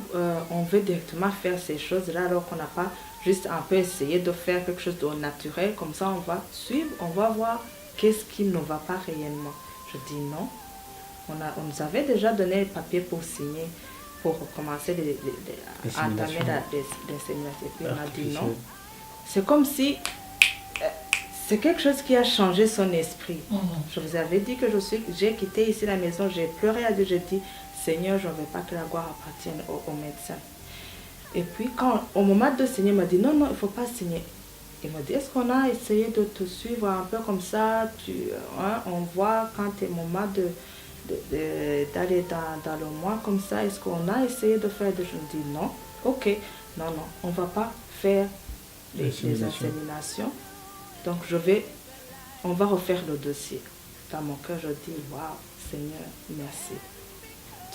Speaker 3: on veut directement faire ces choses-là alors qu'on n'a pas juste un peu essayé de faire quelque chose de naturel? Comme ça, on va suivre, on va voir qu'est-ce qui ne va pas réellement. Je dis non. On nous avait déjà donné le papier pour signer, pour commencer à entamer l'insémination. Et puis on a dit non. C'est comme si c'est quelque chose qui a changé son esprit. Je vous avais dit que j'ai quitté ici la maison, j'ai pleuré à Dieu, j'ai dit, Seigneur, je ne veux pas que la gloire appartienne au médecin. Et puis, au moment de signer, il m'a dit, non, il ne faut pas signer. Il m'a dit, est-ce qu'on a essayé de te suivre un peu comme ça, on voit quand c'est le moment d'aller dans le mois comme ça, est-ce qu'on a essayé de faire des choses? Je me dis, non, ok, non, on ne va pas faire les inséminations. Donc, on va refaire le dossier. Dans mon cœur, je dis, waouh, Seigneur, merci.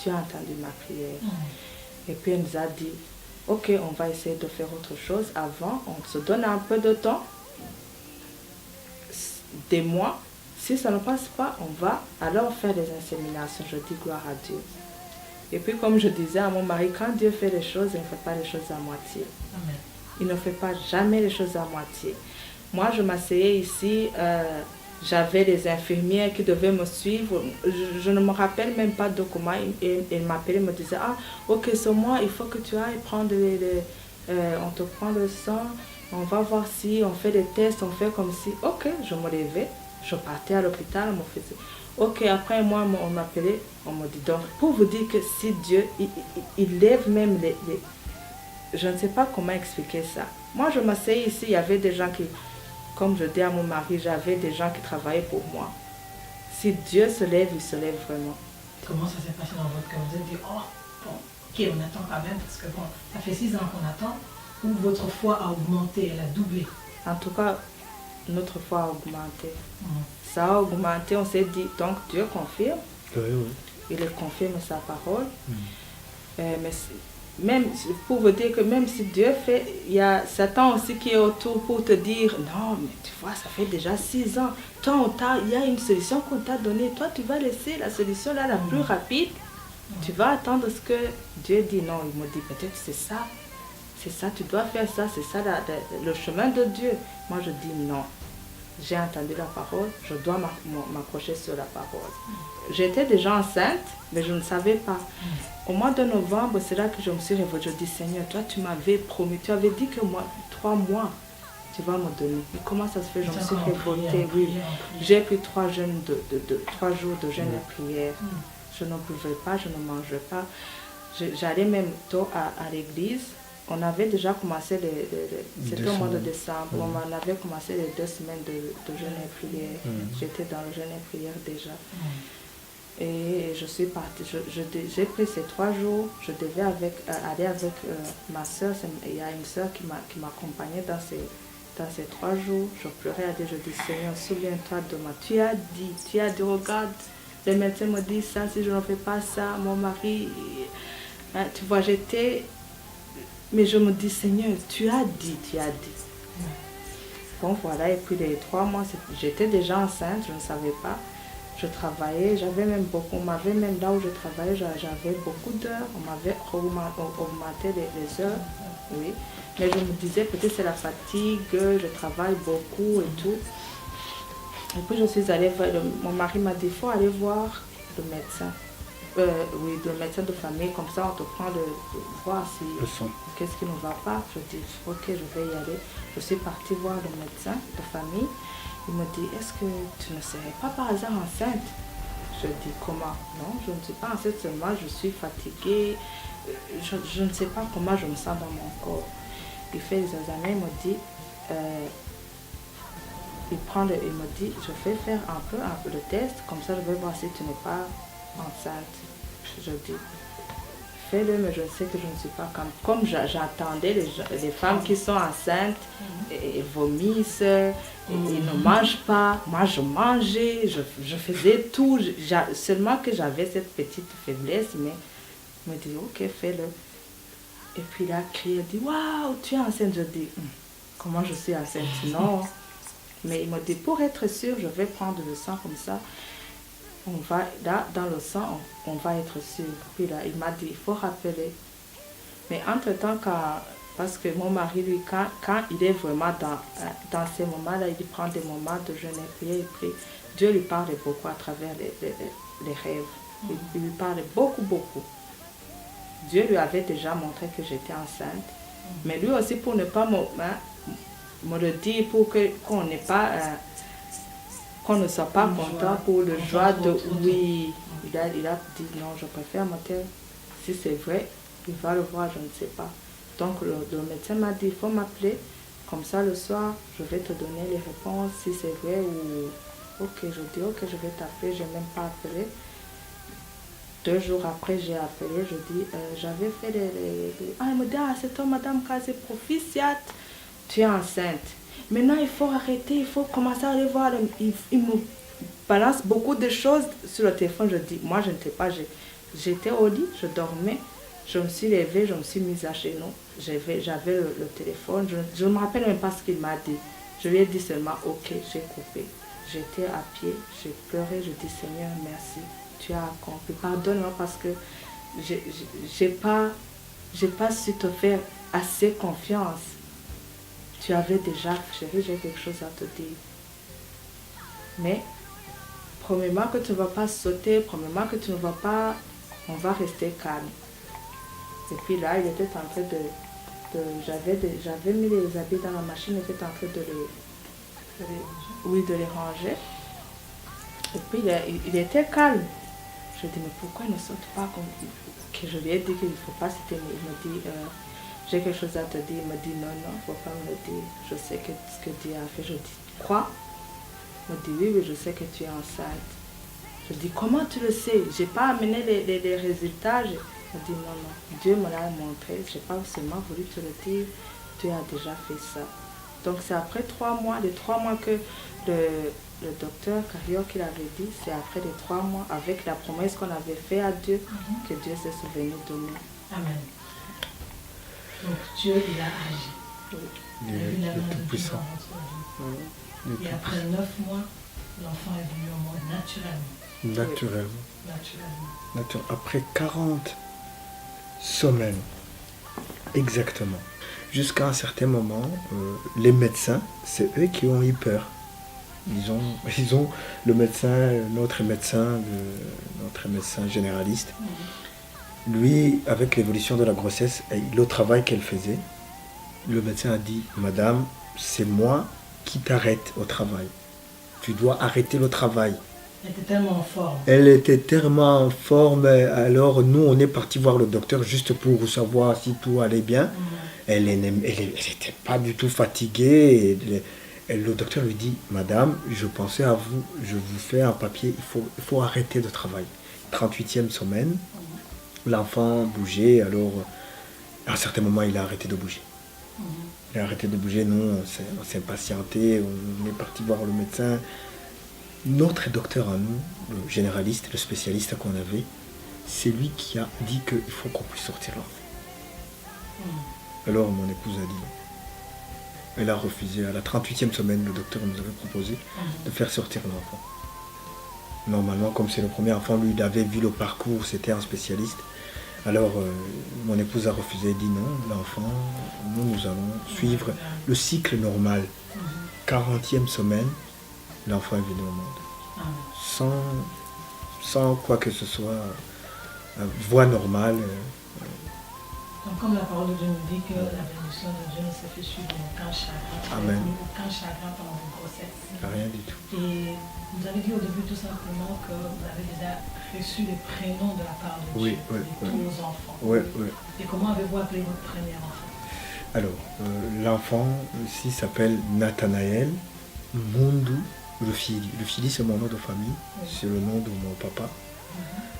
Speaker 3: Tu as entendu ma prière. Et puis, elle nous a dit, ok, on va essayer de faire autre chose. Avant, on se donne un peu de temps, des mois. Si ça ne passe pas, on va alors faire des inséminations. Je dis gloire à Dieu. Et puis, comme je disais à mon mari, quand Dieu fait les choses, il ne fait pas les choses à moitié.
Speaker 4: Amen.
Speaker 3: Il ne fait pas jamais les choses à moitié. Moi, je m'asseyais ici, j'avais des infirmières qui devaient me suivre. Je ne me rappelle même pas de comment ils m'appelaient, me disaient, ah, ok, ce mois, il faut que tu ailles prendre on te prend le sang, on va voir si on fait des tests, on fait comme si, ok, je me levais, je partais à l'hôpital, on me faisait. Ok, après moi, on m'appelait, on me dit, donc, pour vous dire que si Dieu, il lève même je ne sais pas comment expliquer ça. Moi, je m'asseyais ici, il y avait des gens qui, comme je dis à mon mari, j'avais des gens qui travaillaient pour moi. Si Dieu se lève, il se lève vraiment.
Speaker 4: Comment ça s'est passé dans votre cœur? Vous avez dit, oh, bon, ok, on attend quand même, parce que bon, ça fait 6 ans qu'on attend, ou votre foi a augmenté, elle a doublé?
Speaker 3: En tout cas, notre foi a augmenté. Ça a augmenté, on s'est dit, donc Dieu confirme.
Speaker 2: Oui.
Speaker 3: Il confirme sa parole. Mais même pour vous dire que même si Dieu fait, il y a Satan aussi qui est autour pour te dire, non, mais tu vois, ça fait déjà 6 ans. Toi, il y a une solution qu'on t'a donnée. Toi, tu vas laisser la solution là, la plus rapide. Tu vas attendre ce que Dieu dit. Non, il me dit, peut-être c'est ça. C'est ça, tu dois faire ça. C'est ça le chemin de Dieu. Moi, je dis non. J'ai entendu la parole, je dois m'accrocher sur la parole. J'étais déjà enceinte, mais je ne savais pas. Au mois de novembre, c'est là que je me suis révoltée. Je dis, Seigneur, toi, tu m'avais promis, tu avais dit que 3 mois, tu vas me donner. Mais comment ça se fait? Je me suis révoltée, oui. J'ai pris 3 jours de jeûne et prière. Je ne buvais pas, je ne mangeais pas. J'allais même tôt à l'église. On avait déjà commencé, c'était au mois de décembre, on avait commencé les 2 semaines de jeûne et prière. J'étais dans le jeûne et prière déjà. Et je suis partie, j'ai pris ces 3 jours, je devais aller avec ma soeur. Il y a une soeur qui m'accompagnait dans ces 3 jours. Je pleurais à Dieu, je dis, Seigneur, souviens-toi de moi. Tu as dit, regarde, les médecins me disent ça, si je ne fais pas ça, mon mari, tu vois, mais je me dis, Seigneur, tu as dit. Bon, voilà, et puis les 3 mois, j'étais déjà enceinte, je ne savais pas. Je travaillais, on m'avait même là où je travaillais, j'avais beaucoup d'heures, on m'avait augmenté les heures, oui. Mais je me disais, peut-être c'est la fatigue, je travaille beaucoup et tout. Et puis je suis allée voir, mon mari m'a dit, il faut aller voir le médecin. Le médecin de famille, comme ça on te prend de voir si qu'est-ce qui ne va pas. Je dis, ok, je vais y aller. Je suis partie voir le médecin de famille. Il me dit, est-ce que tu ne serais pas par hasard enceinte? Je dis, comment? Non, je ne suis pas enceinte seulement, je suis fatiguée. Je ne sais pas comment je me sens dans mon corps. Il fait les examens, il me dit, il me dit, je vais faire un peu le test, comme ça je vais voir si tu n'es pas enceinte. Je dis, fais-le, mais je sais que je ne suis pas comme j'attendais les femmes qui sont enceintes et vomissent, ils ne mangent pas. Moi, je mangeais, je faisais tout. Seulement que j'avais cette petite faiblesse, mais il me dit, ok, fais-le. Et puis il a crié, il dit, waouh, tu es enceinte. Je dis, comment je suis enceinte. Non. Mais il m'a dit, pour être sûr, je vais prendre le sang comme ça. On va, là, dans le sang, on va être sûr. Puis là, il m'a dit, il faut rappeler. Mais entre-temps, parce que mon mari, lui, quand il est vraiment dans ces moments-là, il prend des moments de jeûne et prière, il prie. Dieu lui parle beaucoup à travers les rêves. Il lui parle beaucoup, beaucoup. Dieu lui avait déjà montré que j'étais enceinte. Mais lui aussi, pour ne pas me le dire, pour qu'on n'ait pas... qu'on ne soit pas content pour le joie de... Oui, il a dit non, je préfère me taire. Si c'est vrai, il va le voir, je ne sais pas. Donc le médecin m'a dit, il faut m'appeler. Comme ça, le soir, je vais te donner les réponses, si c'est vrai ou... Ok, je dis, ok, je vais t'appeler, je n'ai même pas appelé. 2 jours après, j'ai appelé, je dis, j'avais fait Ah, il me dit, ah, c'est toi, madame Kaze Proficiat, tu es enceinte. Maintenant, il faut arrêter, il faut commencer à aller voir. Il me balance beaucoup de choses sur le téléphone. Je dis, moi, je ne sais pas, j'étais au lit, je dormais, je me suis levée, je me suis mise à genoux. J'avais le téléphone, je ne me rappelle même pas ce qu'il m'a dit. Je lui ai dit seulement, ok, j'ai coupé. J'étais à pied, j'ai pleuré, je dis, Seigneur, merci. Tu as accompli. Pardonne-moi parce que j'ai pas su te faire assez confiance. Tu avais déjà, chérie, j'ai quelque chose à te dire. Mais, promets-moi que tu ne vas pas sauter, promets-moi que tu ne vas pas, on va rester calme. Et puis là, il était en train j'avais mis les habits dans la machine, il était en train de les ranger. Et puis il était calme. Je dis, mais pourquoi il ne saute pas comme que je lui ai dit qu'il ne faut pas sauter. Mais il me dit, j'ai quelque chose à te dire. Il me dit, non, il ne faut pas me le dire. Je sais que ce que Dieu a fait. Je dis, quoi? Il me dit, oui, je sais que tu es enceinte. Je dis, comment tu le sais? Je n'ai pas amené les résultats. Il me dit, non, Dieu me l'a montré. Je n'ai pas seulement voulu te le dire. Dieu a déjà fait ça. Donc c'est après 3 mois, les 3 mois que le docteur Carrier qu'il avait dit, c'est après les 3 mois, avec la promesse qu'on avait fait à Dieu, que Dieu s'est souvenu de nous.
Speaker 4: Amen. Donc Dieu, il a agi.
Speaker 2: Oui. Il est tout puissant.
Speaker 4: Et après 9 mois, l'enfant est venu au monde naturellement.
Speaker 2: Naturellement. Après 40 semaines, exactement. Jusqu'à un certain moment, les médecins, c'est eux qui ont eu peur. Ils ont le médecin, notre médecin généraliste. Lui, avec l'évolution de la grossesse et le travail qu'elle faisait, le médecin a dit, madame, c'est moi qui t'arrête au travail. Tu dois arrêter le travail.
Speaker 4: Elle était tellement en forme.
Speaker 2: Elle était tellement en forme. Alors, nous, on est parti voir le docteur juste pour savoir si tout allait bien. Elle n'était pas du tout fatiguée. Et le docteur lui dit, madame, je pensais à vous, je vous fais un papier, il faut arrêter de travailler. 38e semaine, l'enfant bougeait, alors à un certain moment, il a arrêté de bouger. Il a arrêté de bouger, nous, on s'est impatienté, on est parti voir le médecin. Notre docteur à nous, le généraliste, le spécialiste qu'on avait, c'est lui qui a dit qu'il faut qu'on puisse sortir l'enfant. Alors mon épouse a dit non. Elle a refusé. À la 38e semaine, le docteur nous avait proposé de faire sortir l'enfant. Normalement, comme c'est le premier enfant, lui, il avait vu le parcours, c'était un spécialiste. Alors, mon épouse a refusé, dit non, l'enfant, nous allons suivre le cycle normal. 40e semaine, l'enfant est venu au monde. Sans quoi que ce soit, voie normale.
Speaker 4: Donc, comme la parole de Dieu nous dit que la bénédiction de Dieu ne s'est fait suivre aucun chagrin.
Speaker 2: Amen.
Speaker 4: Aucun chagrin pendant une grossesse.
Speaker 2: Rien du tout.
Speaker 4: Et vous avez dit au début tout simplement que vous avez déjà reçu les prénoms de la part de Dieu, tous vos enfants.
Speaker 2: Oui.
Speaker 4: Et comment avez-vous appelé votre premier enfant?
Speaker 2: Alors, l'enfant ici s'appelle Nathanaël Mundu Rufili. Rufili, c'est mon nom de famille, c'est le nom de mon papa,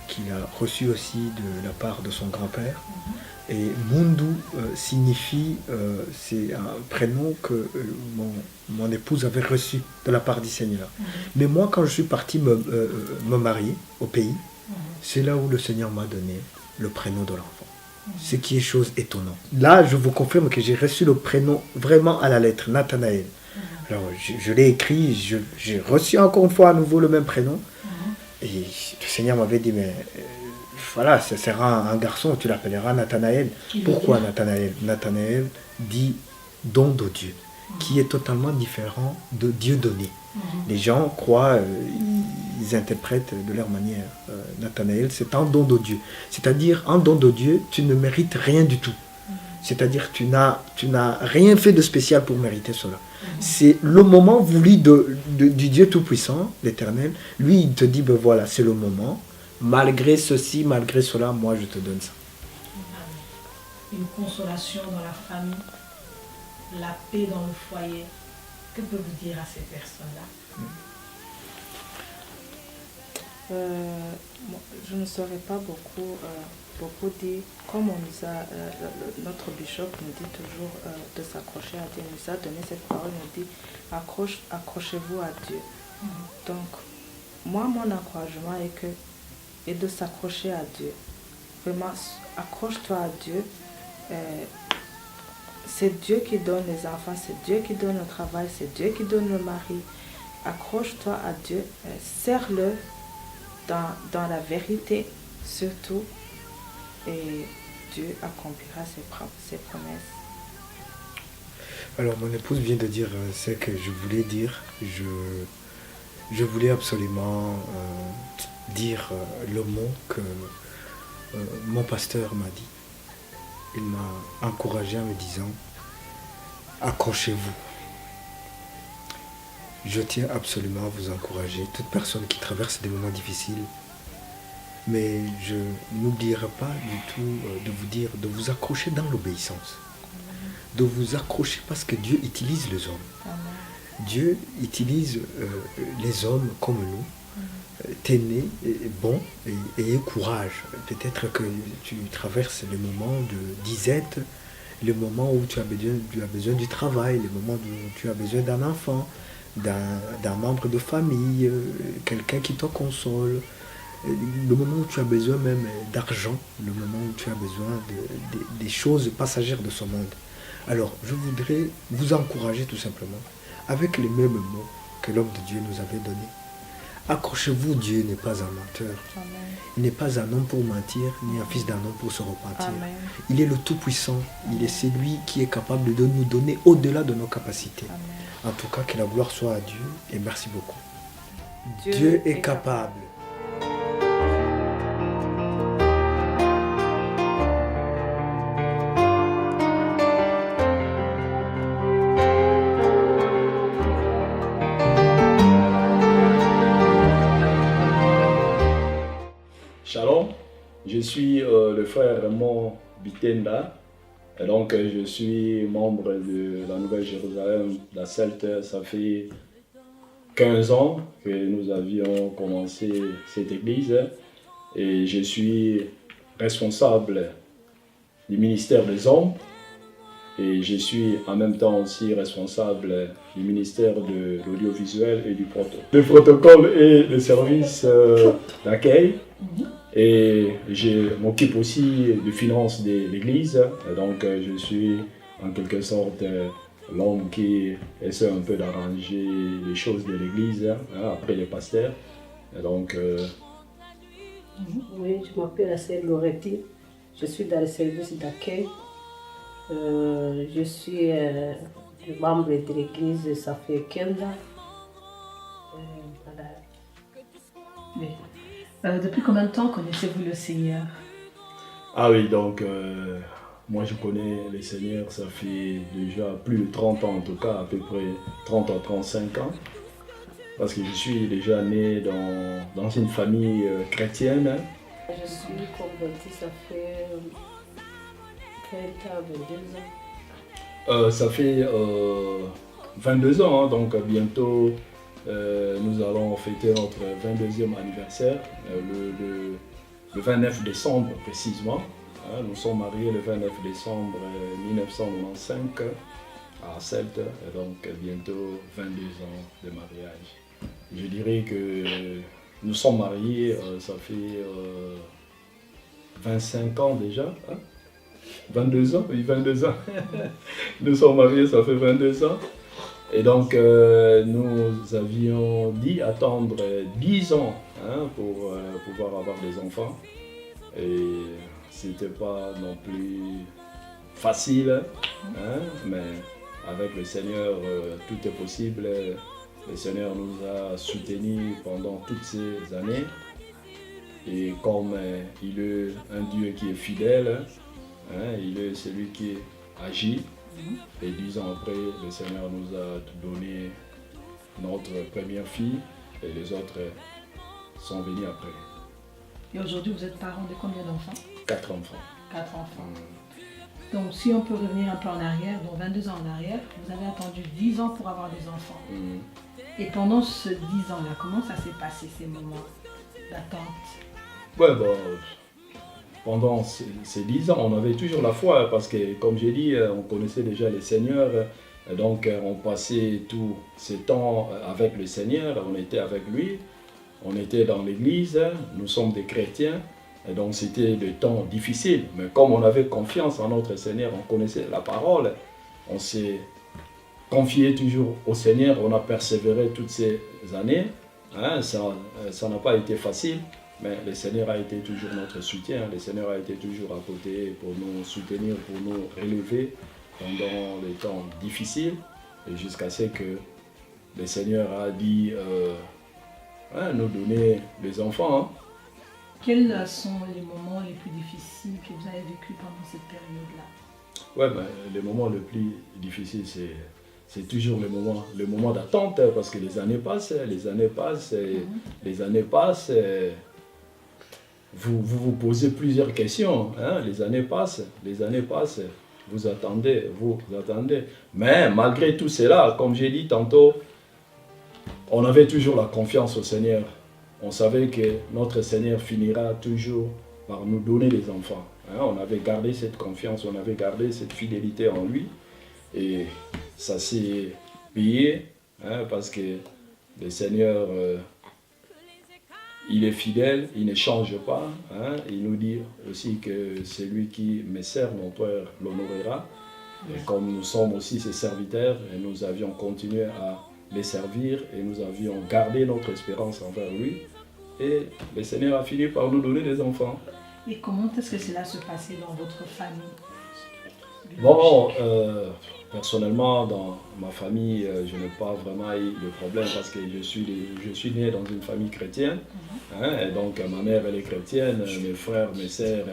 Speaker 2: qu'il a reçu aussi de la part de son grand-père. Et Mundu signifie, c'est un prénom que mon épouse avait reçu de la part du Seigneur. Mais moi, quand je suis parti me marier au pays, c'est là où le Seigneur m'a donné le prénom de l'enfant. ce qui est chose étonnante. Là, je vous confirme que j'ai reçu le prénom vraiment à la lettre, Nathanaël. Alors, je l'ai écrit, j'ai reçu encore une fois à nouveau le même prénom. Et le Seigneur m'avait dit, mais voilà, ce sera un garçon, tu l'appelleras Nathanaël. Pourquoi Nathanaël? Nathanaël dit don de Dieu, qui est totalement différent de Dieu donné. Les gens croient, ils interprètent de leur manière. Nathanaël, c'est un don de Dieu. C'est-à-dire, un don de Dieu, tu ne mérites rien du tout. C'est-à-dire, tu n'as rien fait de spécial pour mériter cela. C'est le moment voulu du Dieu Tout-Puissant, l'Éternel. Lui, il te dit, ben voilà, c'est le moment. Malgré ceci, malgré cela, moi, je te donne ça.
Speaker 4: Une consolation dans la famille, la paix dans le foyer. Que peut-vous dire à ces personnes-là?
Speaker 3: Moi, je ne saurais pas beaucoup dire, comme on nous a, notre bishop nous dit toujours de s'accrocher à Dieu, il nous a donné cette parole, il nous dit accrochez-vous à Dieu. Donc, moi, mon encouragement est de s'accrocher à Dieu. Vraiment, accroche-toi à Dieu. C'est Dieu qui donne les enfants, c'est Dieu qui donne le travail, c'est Dieu qui donne le mari. Accroche-toi à Dieu, serre-le dans la vérité surtout, et Dieu accomplira ses promesses.
Speaker 2: Alors, mon épouse vient de dire ce que je voulais dire. Je voulais absolument dire le mot que mon pasteur m'a dit. Il m'a encouragé en me disant « Accrochez-vous ». Je tiens absolument à vous encourager, toute personne qui traverse des moments difficiles. Mais je n'oublierai pas du tout de vous dire de vous accrocher dans l'obéissance. De vous accrocher parce que Dieu utilise les hommes.
Speaker 3: Amen.
Speaker 2: Dieu utilise les hommes comme nous. T'es né, bon, et ayez courage. Peut-être que tu traverses les moments de disette, les moments où tu as besoin du travail, les moments où tu as besoin d'un enfant, d'un membre de famille, quelqu'un qui te console, le moment où tu as besoin même d'argent, le moment où tu as besoin des choses passagères de ce monde. Alors, je voudrais vous encourager tout simplement avec les mêmes mots que l'homme de Dieu nous avait donnés. Accrochez-vous, Dieu n'est pas un menteur.
Speaker 3: Amen.
Speaker 2: Il n'est pas un homme pour mentir, ni un fils d'un homme pour se repentir.
Speaker 3: Amen.
Speaker 2: Il est le Tout-Puissant. Il est celui qui est capable de nous donner au-delà de nos capacités.
Speaker 3: Amen.
Speaker 2: En tout cas, que la gloire soit à Dieu et merci beaucoup. Dieu est capable.
Speaker 5: Shalom, je suis le frère Raymond Bitenda, et donc je suis membre de la Nouvelle-Jérusalem, la CELT. Ça fait 15 ans que nous avions commencé cette église et je suis responsable du ministère des hommes et je suis en même temps aussi responsable du ministère de l'audiovisuel et du protocole. Le protocole et le service d'accueil. Et je m'occupe aussi de finances de l'église, donc je suis en quelque sorte l'homme qui essaie un peu d'arranger les choses de l'église après les pasteurs. Et donc,
Speaker 6: Oui, je m'appelle Assel Loretti, je suis dans le service d'accueil. Je suis membre de l'église, ça fait 15 ans. Voilà.
Speaker 4: Oui. Depuis combien de temps connaissez-vous le Seigneur?
Speaker 5: Ah oui, donc moi je connais le Seigneur, ça fait déjà plus de 30 ans, en tout cas à peu près 30 à 35 ans. Parce que je suis déjà né dans une famille chrétienne.
Speaker 6: Je suis convertie, ça fait 20 ans, 22 ans.
Speaker 5: Ça fait 22 ans, hein, donc bientôt nous allons fêter notre 22e anniversaire, le 29 décembre précisément. Hein, nous sommes mariés le 29 décembre 1995 à Celte, et donc bientôt 22 ans de mariage. Je dirais que nous sommes mariés, ça fait 25 ans déjà. Hein, 22 ans, oui, 22 ans. Nous sommes mariés, ça fait 22 ans. Et donc, nous avions dit attendre 10 ans pour pouvoir avoir des enfants. Et c'était pas non plus facile, mais avec le Seigneur, tout est possible. Le Seigneur nous a soutenus pendant toutes ces années. Et comme il est un Dieu qui est fidèle, il est celui qui agit. Et 10 ans après, le Seigneur nous a donné notre première fille et les autres sont venus après.
Speaker 4: Et aujourd'hui, vous êtes parents de combien d'enfants?
Speaker 5: 4 enfants.
Speaker 4: 4 enfants. Donc, si on peut revenir un peu en arrière, donc 22 ans en arrière, vous avez attendu 10 ans pour avoir des enfants. Et pendant ce 10 ans-là, comment ça s'est passé, ces moments d'attente?
Speaker 5: Ouais, bon, pendant ces 10 ans, on avait toujours la foi parce que, comme j'ai dit, on connaissait déjà le Seigneur. Donc, on passait tous ces temps avec le Seigneur, on était avec lui, on était dans l'église, nous sommes des chrétiens. Et donc, c'était des temps difficiles. Mais comme on avait confiance en notre Seigneur, on connaissait la parole, on s'est confié toujours au Seigneur, on a persévéré toutes ces années. Ça n'a pas été facile. Mais le Seigneur a été toujours notre soutien, le Seigneur a été toujours à côté pour nous soutenir, pour nous relever pendant les temps difficiles. Et jusqu'à ce que le Seigneur a dit nous donner des enfants.
Speaker 4: Quels sont les moments les plus difficiles que vous avez vécu pendant cette période-là?
Speaker 5: Les moments les plus difficiles, c'est toujours le moment d'attente, parce que les années passent. Vous posez plusieurs questions, les années passent, vous attendez. Mais malgré tout cela, comme j'ai dit tantôt, on avait toujours la confiance au Seigneur. On savait que notre Seigneur finira toujours par nous donner des enfants. On avait gardé cette confiance, on avait gardé cette fidélité en lui. Et ça s'est payé, parce que le Seigneur... il est fidèle, il ne change pas. Il nous dit aussi que celui qui me sert, mon Père l'honorera. Et comme nous sommes aussi ses serviteurs, et nous avions continué à les servir et nous avions gardé notre espérance envers lui. Et le Seigneur a fini par nous donner des enfants.
Speaker 4: Et comment est-ce que cela se passait dans votre famille?
Speaker 5: Bon, personnellement, dans ma famille, je n'ai pas vraiment eu de problème parce que je suis né dans une famille chrétienne. Et donc, ma mère, elle est chrétienne, mes frères, mes sœurs,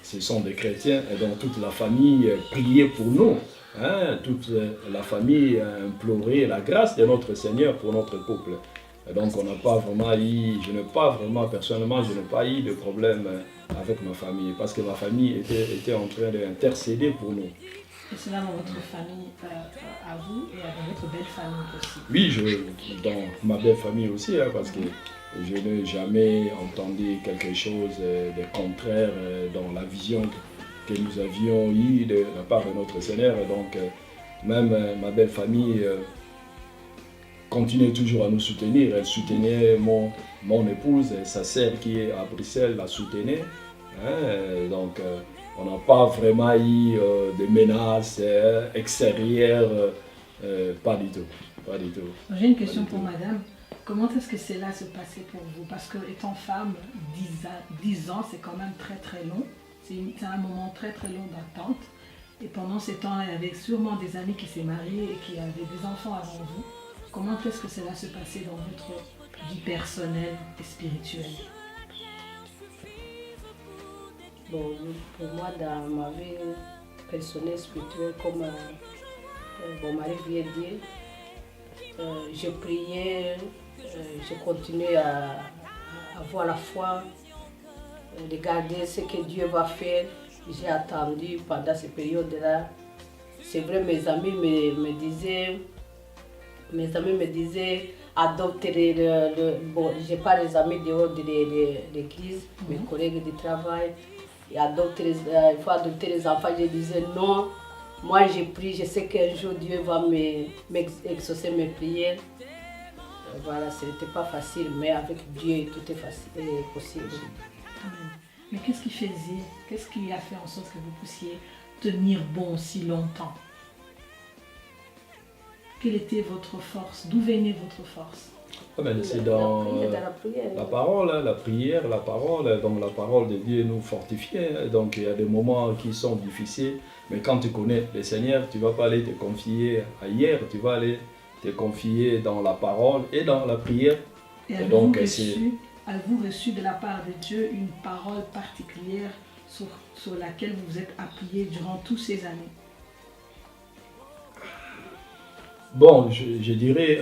Speaker 5: ce sont des chrétiens. Et donc, toute la famille priait pour nous. Toute la famille a imploré la grâce de notre Seigneur pour notre couple. Et donc, personnellement, je n'ai pas eu de problème avec ma famille, parce que ma famille était en train d'intercéder pour nous.
Speaker 4: Et cela dans votre famille à vous et dans votre belle famille aussi?
Speaker 5: Oui, dans ma belle famille aussi, parce que je n'ai jamais entendu quelque chose de contraire dans la vision que nous avions eue de la part de notre Seigneur. Donc, même ma belle famille continuait toujours à nous soutenir. Elle soutenait mon épouse, et sa sœur qui est à Bruxelles la soutenait. Donc, on n'a pas vraiment eu de menaces extérieures, pas du tout.
Speaker 4: J'ai une question pour madame. Comment est-ce que cela se passait pour vous? Parce que étant femme, 10 ans, c'est quand même très très long. C'est un moment très très long d'attente. Et pendant ces temps-là, il y avait sûrement des amis qui s'est mariés et qui avaient des enfants avant vous. Comment est-ce que cela se passait dans votre vie personnelle et spirituelle?
Speaker 6: Bon, pour moi, dans ma vie personnelle et spirituelle, comme mon mari vient de dire, je priais, je continuais à avoir la foi, de garder ce que Dieu va faire. J'ai attendu pendant cette période-là. C'est vrai, mes amis me disaient, adopte bon, j'ai pas les amis dehors de l'église, mes collègues de travail, il faut adopter les enfants. Je disais non, moi j'ai prié, je sais qu'un jour Dieu va m'exaucer mes prières. Voilà, ce n'était pas facile, mais avec Dieu tout est possible.
Speaker 4: Amen. Mais qu'est-ce qui faisait, qu'est-ce qui a fait en sorte que vous puissiez tenir bon si longtemps? Quelle était votre force? D'où venait votre force?
Speaker 5: Ah ben, c'est dans
Speaker 6: la prière.
Speaker 5: la parole, hein, la prière, la parole. Donc la parole de Dieu nous fortifie. Hein. Donc il y a des moments qui sont difficiles, mais quand tu connais le Seigneur, tu ne vas pas aller te confier à hier, tu vas aller te confier dans la parole et dans la prière.
Speaker 4: Et
Speaker 5: donc,
Speaker 4: avez-vous reçu de la part de Dieu une parole particulière sur laquelle vous vous êtes appuyé durant toutes ces années?
Speaker 5: Bon, je dirais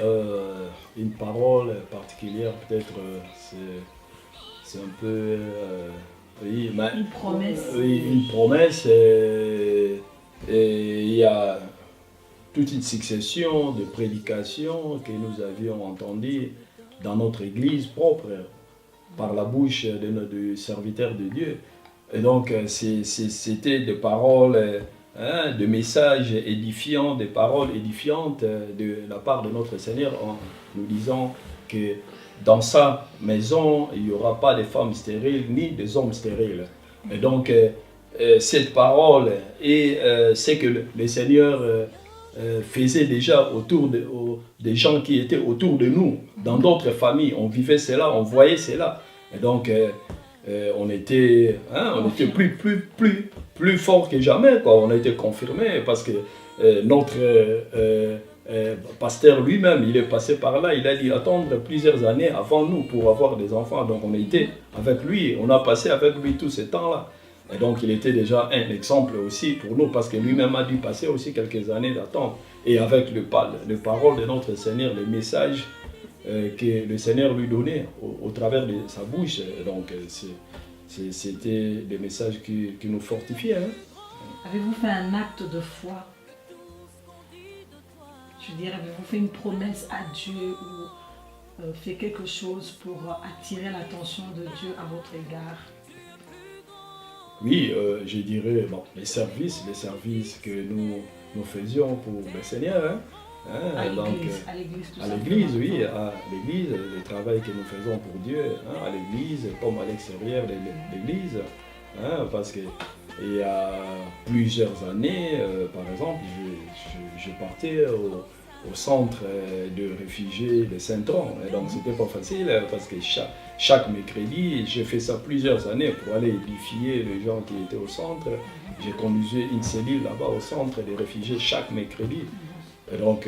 Speaker 5: une parole particulière, peut-être c'est un peu... oui, mais,
Speaker 4: Une promesse.
Speaker 5: Oui, une promesse. Et il y a toute une succession de prédications que nous avions entendues dans notre église propre, par la bouche de nos serviteurs de Dieu. Et donc, c'était des paroles... de messages édifiants, des paroles édifiantes de la part de notre Seigneur en nous disant que dans sa maison, il n'y aura pas de femmes stériles ni des hommes stériles. Et donc, cette parole et ce que le Seigneur faisait déjà autour des gens qui étaient autour de nous, dans d'autres familles, on vivait cela, on voyait cela. Et donc, on était plus fort que jamais, quoi. On a été confirmé parce que notre pasteur lui-même, il est passé par là, il a dit attendre plusieurs années avant nous pour avoir des enfants. Donc on a été avec lui, on a passé avec lui tout ce temps-là. Et donc il était déjà un exemple aussi pour nous parce que lui-même a dû passer aussi quelques années d'attente. Et avec les paroles de notre Seigneur, les messages que le Seigneur lui donnait au travers de sa bouche. Donc c'était des messages qui nous fortifiaient. Hein.
Speaker 4: Avez-vous fait un acte de foi? Je veux dire, avez-vous fait une promesse à Dieu ou fait quelque chose pour attirer l'attention de Dieu à votre égard?
Speaker 5: Oui, je dirais les services que nous faisions pour le Seigneur. Hein.
Speaker 4: À
Speaker 5: l'église, oui, à l'église, le travail que nous faisons pour Dieu, hein, à l'église comme à l'extérieur de l'église, hein, parce que il y a plusieurs années, par exemple, je partais au centre de réfugiés de Saint-Tron, et donc c'était pas facile parce que chaque mercredi, j'ai fait ça plusieurs années pour aller édifier les gens qui étaient au centre. J'ai conduisé une cellule là-bas au centre des réfugiés chaque mercredi. Et donc,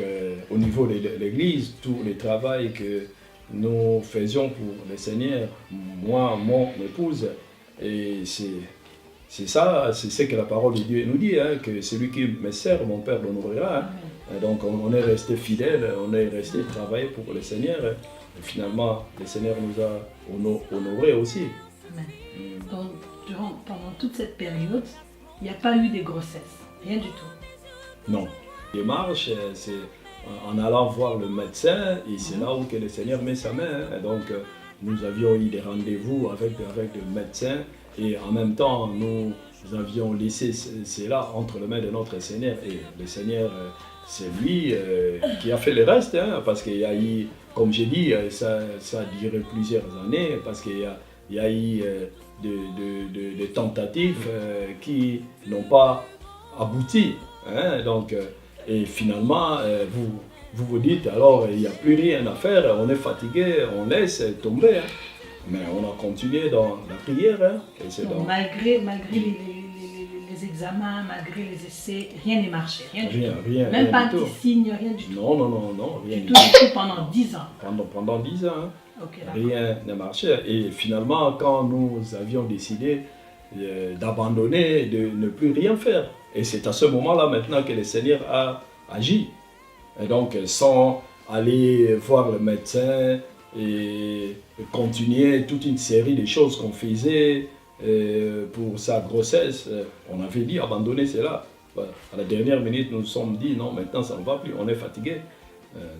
Speaker 5: au niveau de l'église, tout le travail que nous faisions pour le Seigneur, moi, mon épouse, et c'est ça, c'est ce que la parole de Dieu nous dit, hein, que celui qui me sert, mon Père l'honorera. Hein. Et donc, on est resté fidèles, on est resté travailler pour le Seigneur. Et finalement, le Seigneur nous a honorés aussi.
Speaker 4: Amen. Donc, pendant toute cette période, il n'y a pas eu de grossesse, rien du tout.
Speaker 5: Non. La démarche, c'est en allant voir le médecin, et c'est là où que le Seigneur met sa main. Hein. Et donc, nous avions eu des rendez-vous avec le médecin, et en même temps, nous avions laissé cela entre les mains de notre Seigneur. Et le Seigneur, c'est lui qui a fait le reste, hein, parce qu'il y a eu, comme j'ai dit, ça a duré plusieurs années, parce qu'il y a eu des tentatives qui n'ont pas abouti. Hein, donc, et finalement, vous dites, alors il n'y a plus rien à faire, on est fatigué, on laisse tomber. Hein. Mais on a continué dans la prière. Hein, et
Speaker 4: donc, malgré les examens, malgré les essais, rien n'est marché. Rien, même pas un petit signe, rien du tout.
Speaker 5: Non, rien
Speaker 4: du tout. Pendant 10 ans.
Speaker 5: Pendant 10 ans. Hein,
Speaker 4: okay,
Speaker 5: rien n'a marché. Et finalement, quand nous avions décidé d'abandonner, de ne plus rien faire, et c'est à ce moment-là maintenant que le Seigneur a agi. Et donc, sans aller voir le médecin et continuer toute une série de choses qu'on faisait pour sa grossesse, on avait dit abandonner cela. À la dernière minute, nous nous sommes dit non, maintenant ça ne va plus, on est fatigué.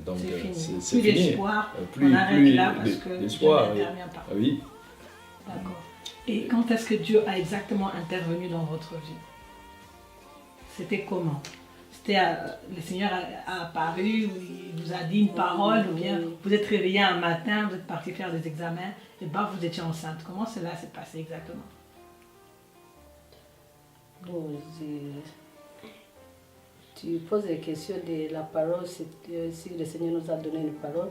Speaker 5: Donc, c'est
Speaker 4: plus
Speaker 5: fini.
Speaker 4: D'espoir, on arrête là parce que Dieu n'intervient pas.
Speaker 5: Oui.
Speaker 4: D'accord. Et quand est-ce que Dieu a exactement intervenu dans votre vie? C'était comment? Le Seigneur a apparu, ou il vous a dit une parole, ou bien vous êtes réveillé un matin, vous êtes parti faire des examens, et bah vous étiez enceinte. Comment cela s'est passé exactement?
Speaker 6: Bon, tu poses la question de la parole, si le Seigneur nous a donné une parole.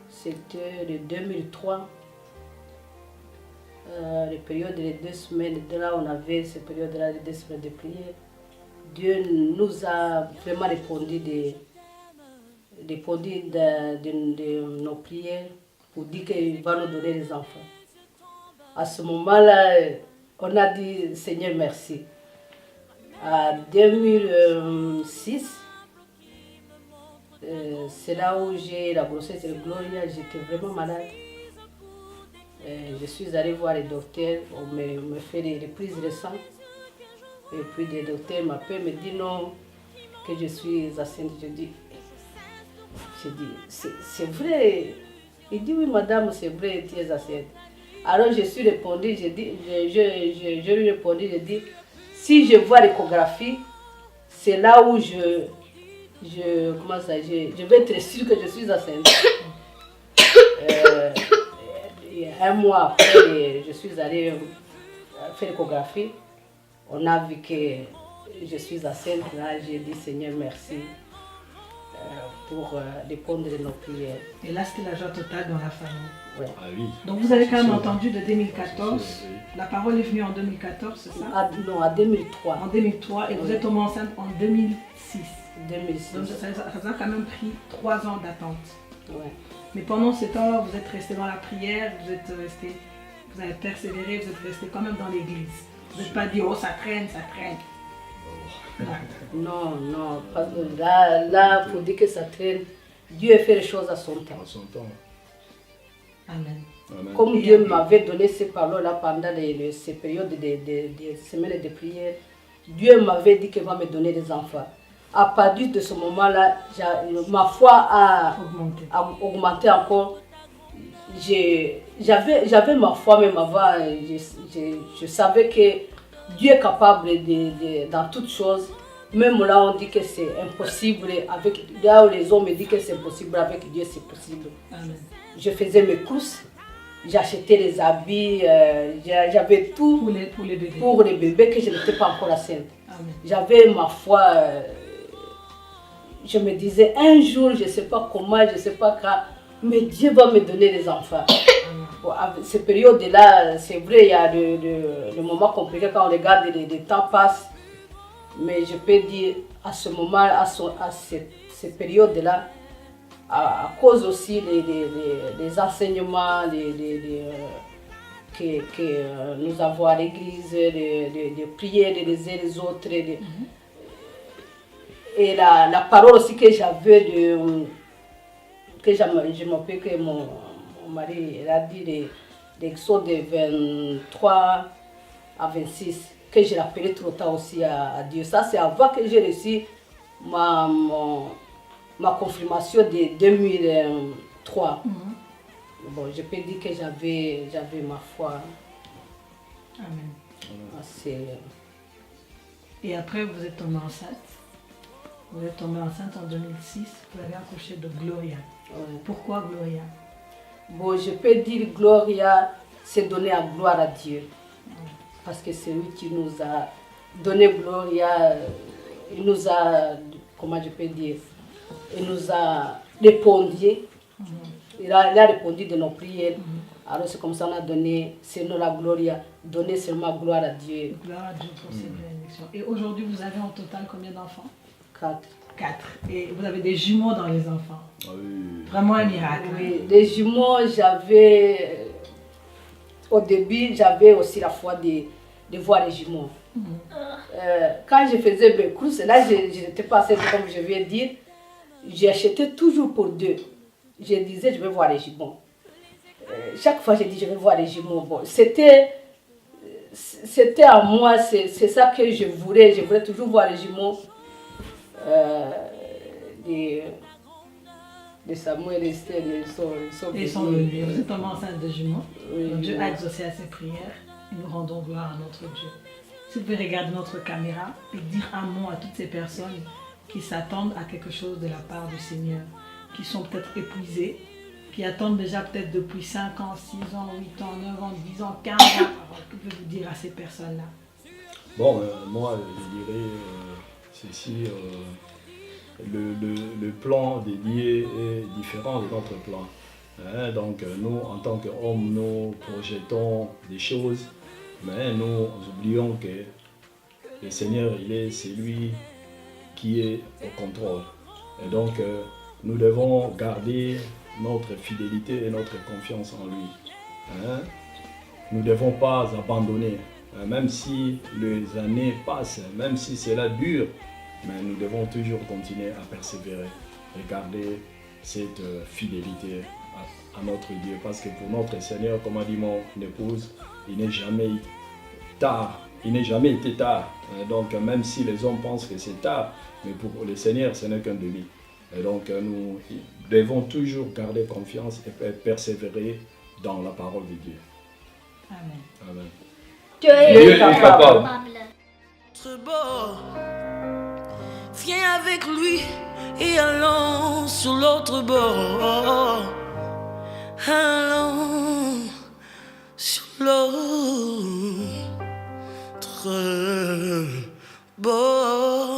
Speaker 6: C'était de 2003, la période des 2 semaines, de là on avait cette période-là de 2 semaines de prière. Dieu nous a vraiment répondu de nos prières pour dire qu'il va nous donner des enfants. À ce moment-là, on a dit Seigneur merci. En 2006, c'est là où j'ai la grossesse de Gloria, j'étais vraiment malade. Je suis allée voir les docteurs, on me fait des prises de sang. Et puis les docteurs m'appellent, me disent non, que je suis enceinte. Je dis c'est vrai. Il dit oui madame, c'est vrai, tu es enceinte. Alors je suis répondu, je lui répondu, je dis si je vois l'échographie, c'est là où je vais être sûre que je suis enceinte. Un mois après, je suis allée faire l'échographie. On a vu que je suis enceinte. Là, j'ai dit Seigneur merci pour répondre à nos prières.
Speaker 4: Et là, c'était la joie totale dans la famille.
Speaker 6: Ouais.
Speaker 5: Ah oui.
Speaker 4: Donc vous avez quand même entendu de 2014. La parole est venue en 2014, c'est ça?
Speaker 6: Non, en 2003.
Speaker 4: En 2003 et vous êtes tombée enceinte en 2006.
Speaker 6: 2006.
Speaker 4: Donc ça vous a quand même pris 3 ans d'attente.
Speaker 6: Ouais.
Speaker 4: Mais pendant ce temps-là, vous êtes resté dans la prière, vous avez persévéré, vous êtes resté quand même dans l'église. Vous n'êtes pas dit oh ça traîne, ça traîne.
Speaker 6: Non, parce que là, pour dire que ça traîne, Dieu fait les choses à son temps.
Speaker 5: En son temps.
Speaker 4: Amen.
Speaker 5: Amen.
Speaker 6: Comme Dieu m'avait donné ces paroles-là pendant ces périodes de semaines de prière, Dieu m'avait dit qu'il va me donner des enfants. À partir de ce moment-là, ma foi a augmenté encore. J'avais ma foi même avant, je savais que Dieu est capable dans toutes choses. Même là, on dit que c'est impossible. Là où les hommes me disent que c'est possible, avec Dieu, c'est possible.
Speaker 4: Amen.
Speaker 6: Je faisais mes courses, j'achetais les habits, j'avais tout
Speaker 4: Pour les bébés.
Speaker 6: pour les bébés que je n'étais pas encore enceinte.
Speaker 4: Amen.
Speaker 6: J'avais ma foi, je me disais un jour, je ne sais pas comment, je ne sais pas quand, mais Dieu va me donner des enfants. Bon, ces périodes-là, c'est vrai, il y a le moment compliqué quand on regarde, les temps passent. Mais je peux dire, à ce moment, à ces périodes-là, à cause aussi des enseignements que nous avons à l'église, de prier les uns les autres, et la parole aussi que j'avais, que je m'appelle que mon mari a dit, l'Exode de 23 à 26, que je rappelais trop tard aussi à Dieu. Ça, c'est avant que j'ai reçu ma confirmation de 2003. Bon, je peux dire que j'avais ma foi
Speaker 4: Amen.
Speaker 6: assez...
Speaker 4: Et après, vous êtes tombée enceinte. Vous êtes tombée enceinte en 2006. Vous avez accouché de Gloria.
Speaker 6: Ouais.
Speaker 4: Pourquoi Gloria?
Speaker 6: Bon, je peux dire Gloria, c'est donner la gloire à Dieu. Parce que c'est lui qui nous a donné Gloria. Il nous a, comment je peux dire, il nous a répondu. Il a répondu de nos prières. Alors c'est comme ça qu'on a donné, c'est nous la Gloria, donner seulement gloire à Dieu.
Speaker 4: Gloire à Dieu pour cette bénédiction. Et aujourd'hui, vous avez en total combien d'enfants?
Speaker 6: 4.
Speaker 4: 4. Et vous avez des jumeaux dans les enfants.
Speaker 5: Ah oui.
Speaker 4: Vraiment un miracle.
Speaker 6: Oui, les jumeaux, j'avais, au début, j'avais aussi la foi de voir les jumeaux. Quand je faisais mes courses, là, je n'étais pas assez, comme je viens de dire, j'achetais toujours pour 2. Je disais, je vais voir les jumeaux. Chaque fois, je dis, je vais voir les jumeaux. Bon, c'était à moi, c'est ça que je voulais toujours voir les jumeaux. De Samuel et Esther,
Speaker 4: Ils sont venus. Vous êtes tombée enceinte de jumeaux.
Speaker 6: Oui,
Speaker 4: Donc Dieu
Speaker 6: oui.
Speaker 4: a exaucé à ses prières et nous rendons gloire à notre Dieu. Si vous pouvez regarder notre caméra et dire un mot à toutes ces personnes qui s'attendent à quelque chose de la part du Seigneur, qui sont peut-être épuisées, qui attendent déjà peut-être depuis 5 ans, 6 ans, 8 ans, 9 ans, 10 ans, 15 ans. Alors, que pouvez-vous dire à ces personnes-là?
Speaker 5: Bon, moi, je dirais ceci, le plan dédié est différent de notre plan. Hein, donc nous, en tant qu'hommes, nous projetons des choses, mais nous oublions que le Seigneur, il est celui qui est au contrôle. Et donc nous devons garder notre fidélité et notre confiance en lui. Hein. Nous ne devons pas abandonner, même si les années passent, même si cela dure, mais nous devons toujours continuer à persévérer et garder cette fidélité à notre Dieu. Parce que pour notre Seigneur, comme a dit mon épouse, il n'est jamais tard. Il n'est jamais été tard. Donc même si les hommes pensent que c'est tard, mais pour le Seigneur, ce n'est qu'un demi. Et donc nous devons toujours garder confiance et persévérer dans la parole de Dieu.
Speaker 4: Amen.
Speaker 5: Amen.
Speaker 6: Dieu
Speaker 5: Dieu
Speaker 6: est
Speaker 5: est
Speaker 6: capable.
Speaker 5: capable.
Speaker 1: Notre bord. Viens avec lui et allons sur l'autre bord. Allons sur l'autre bord.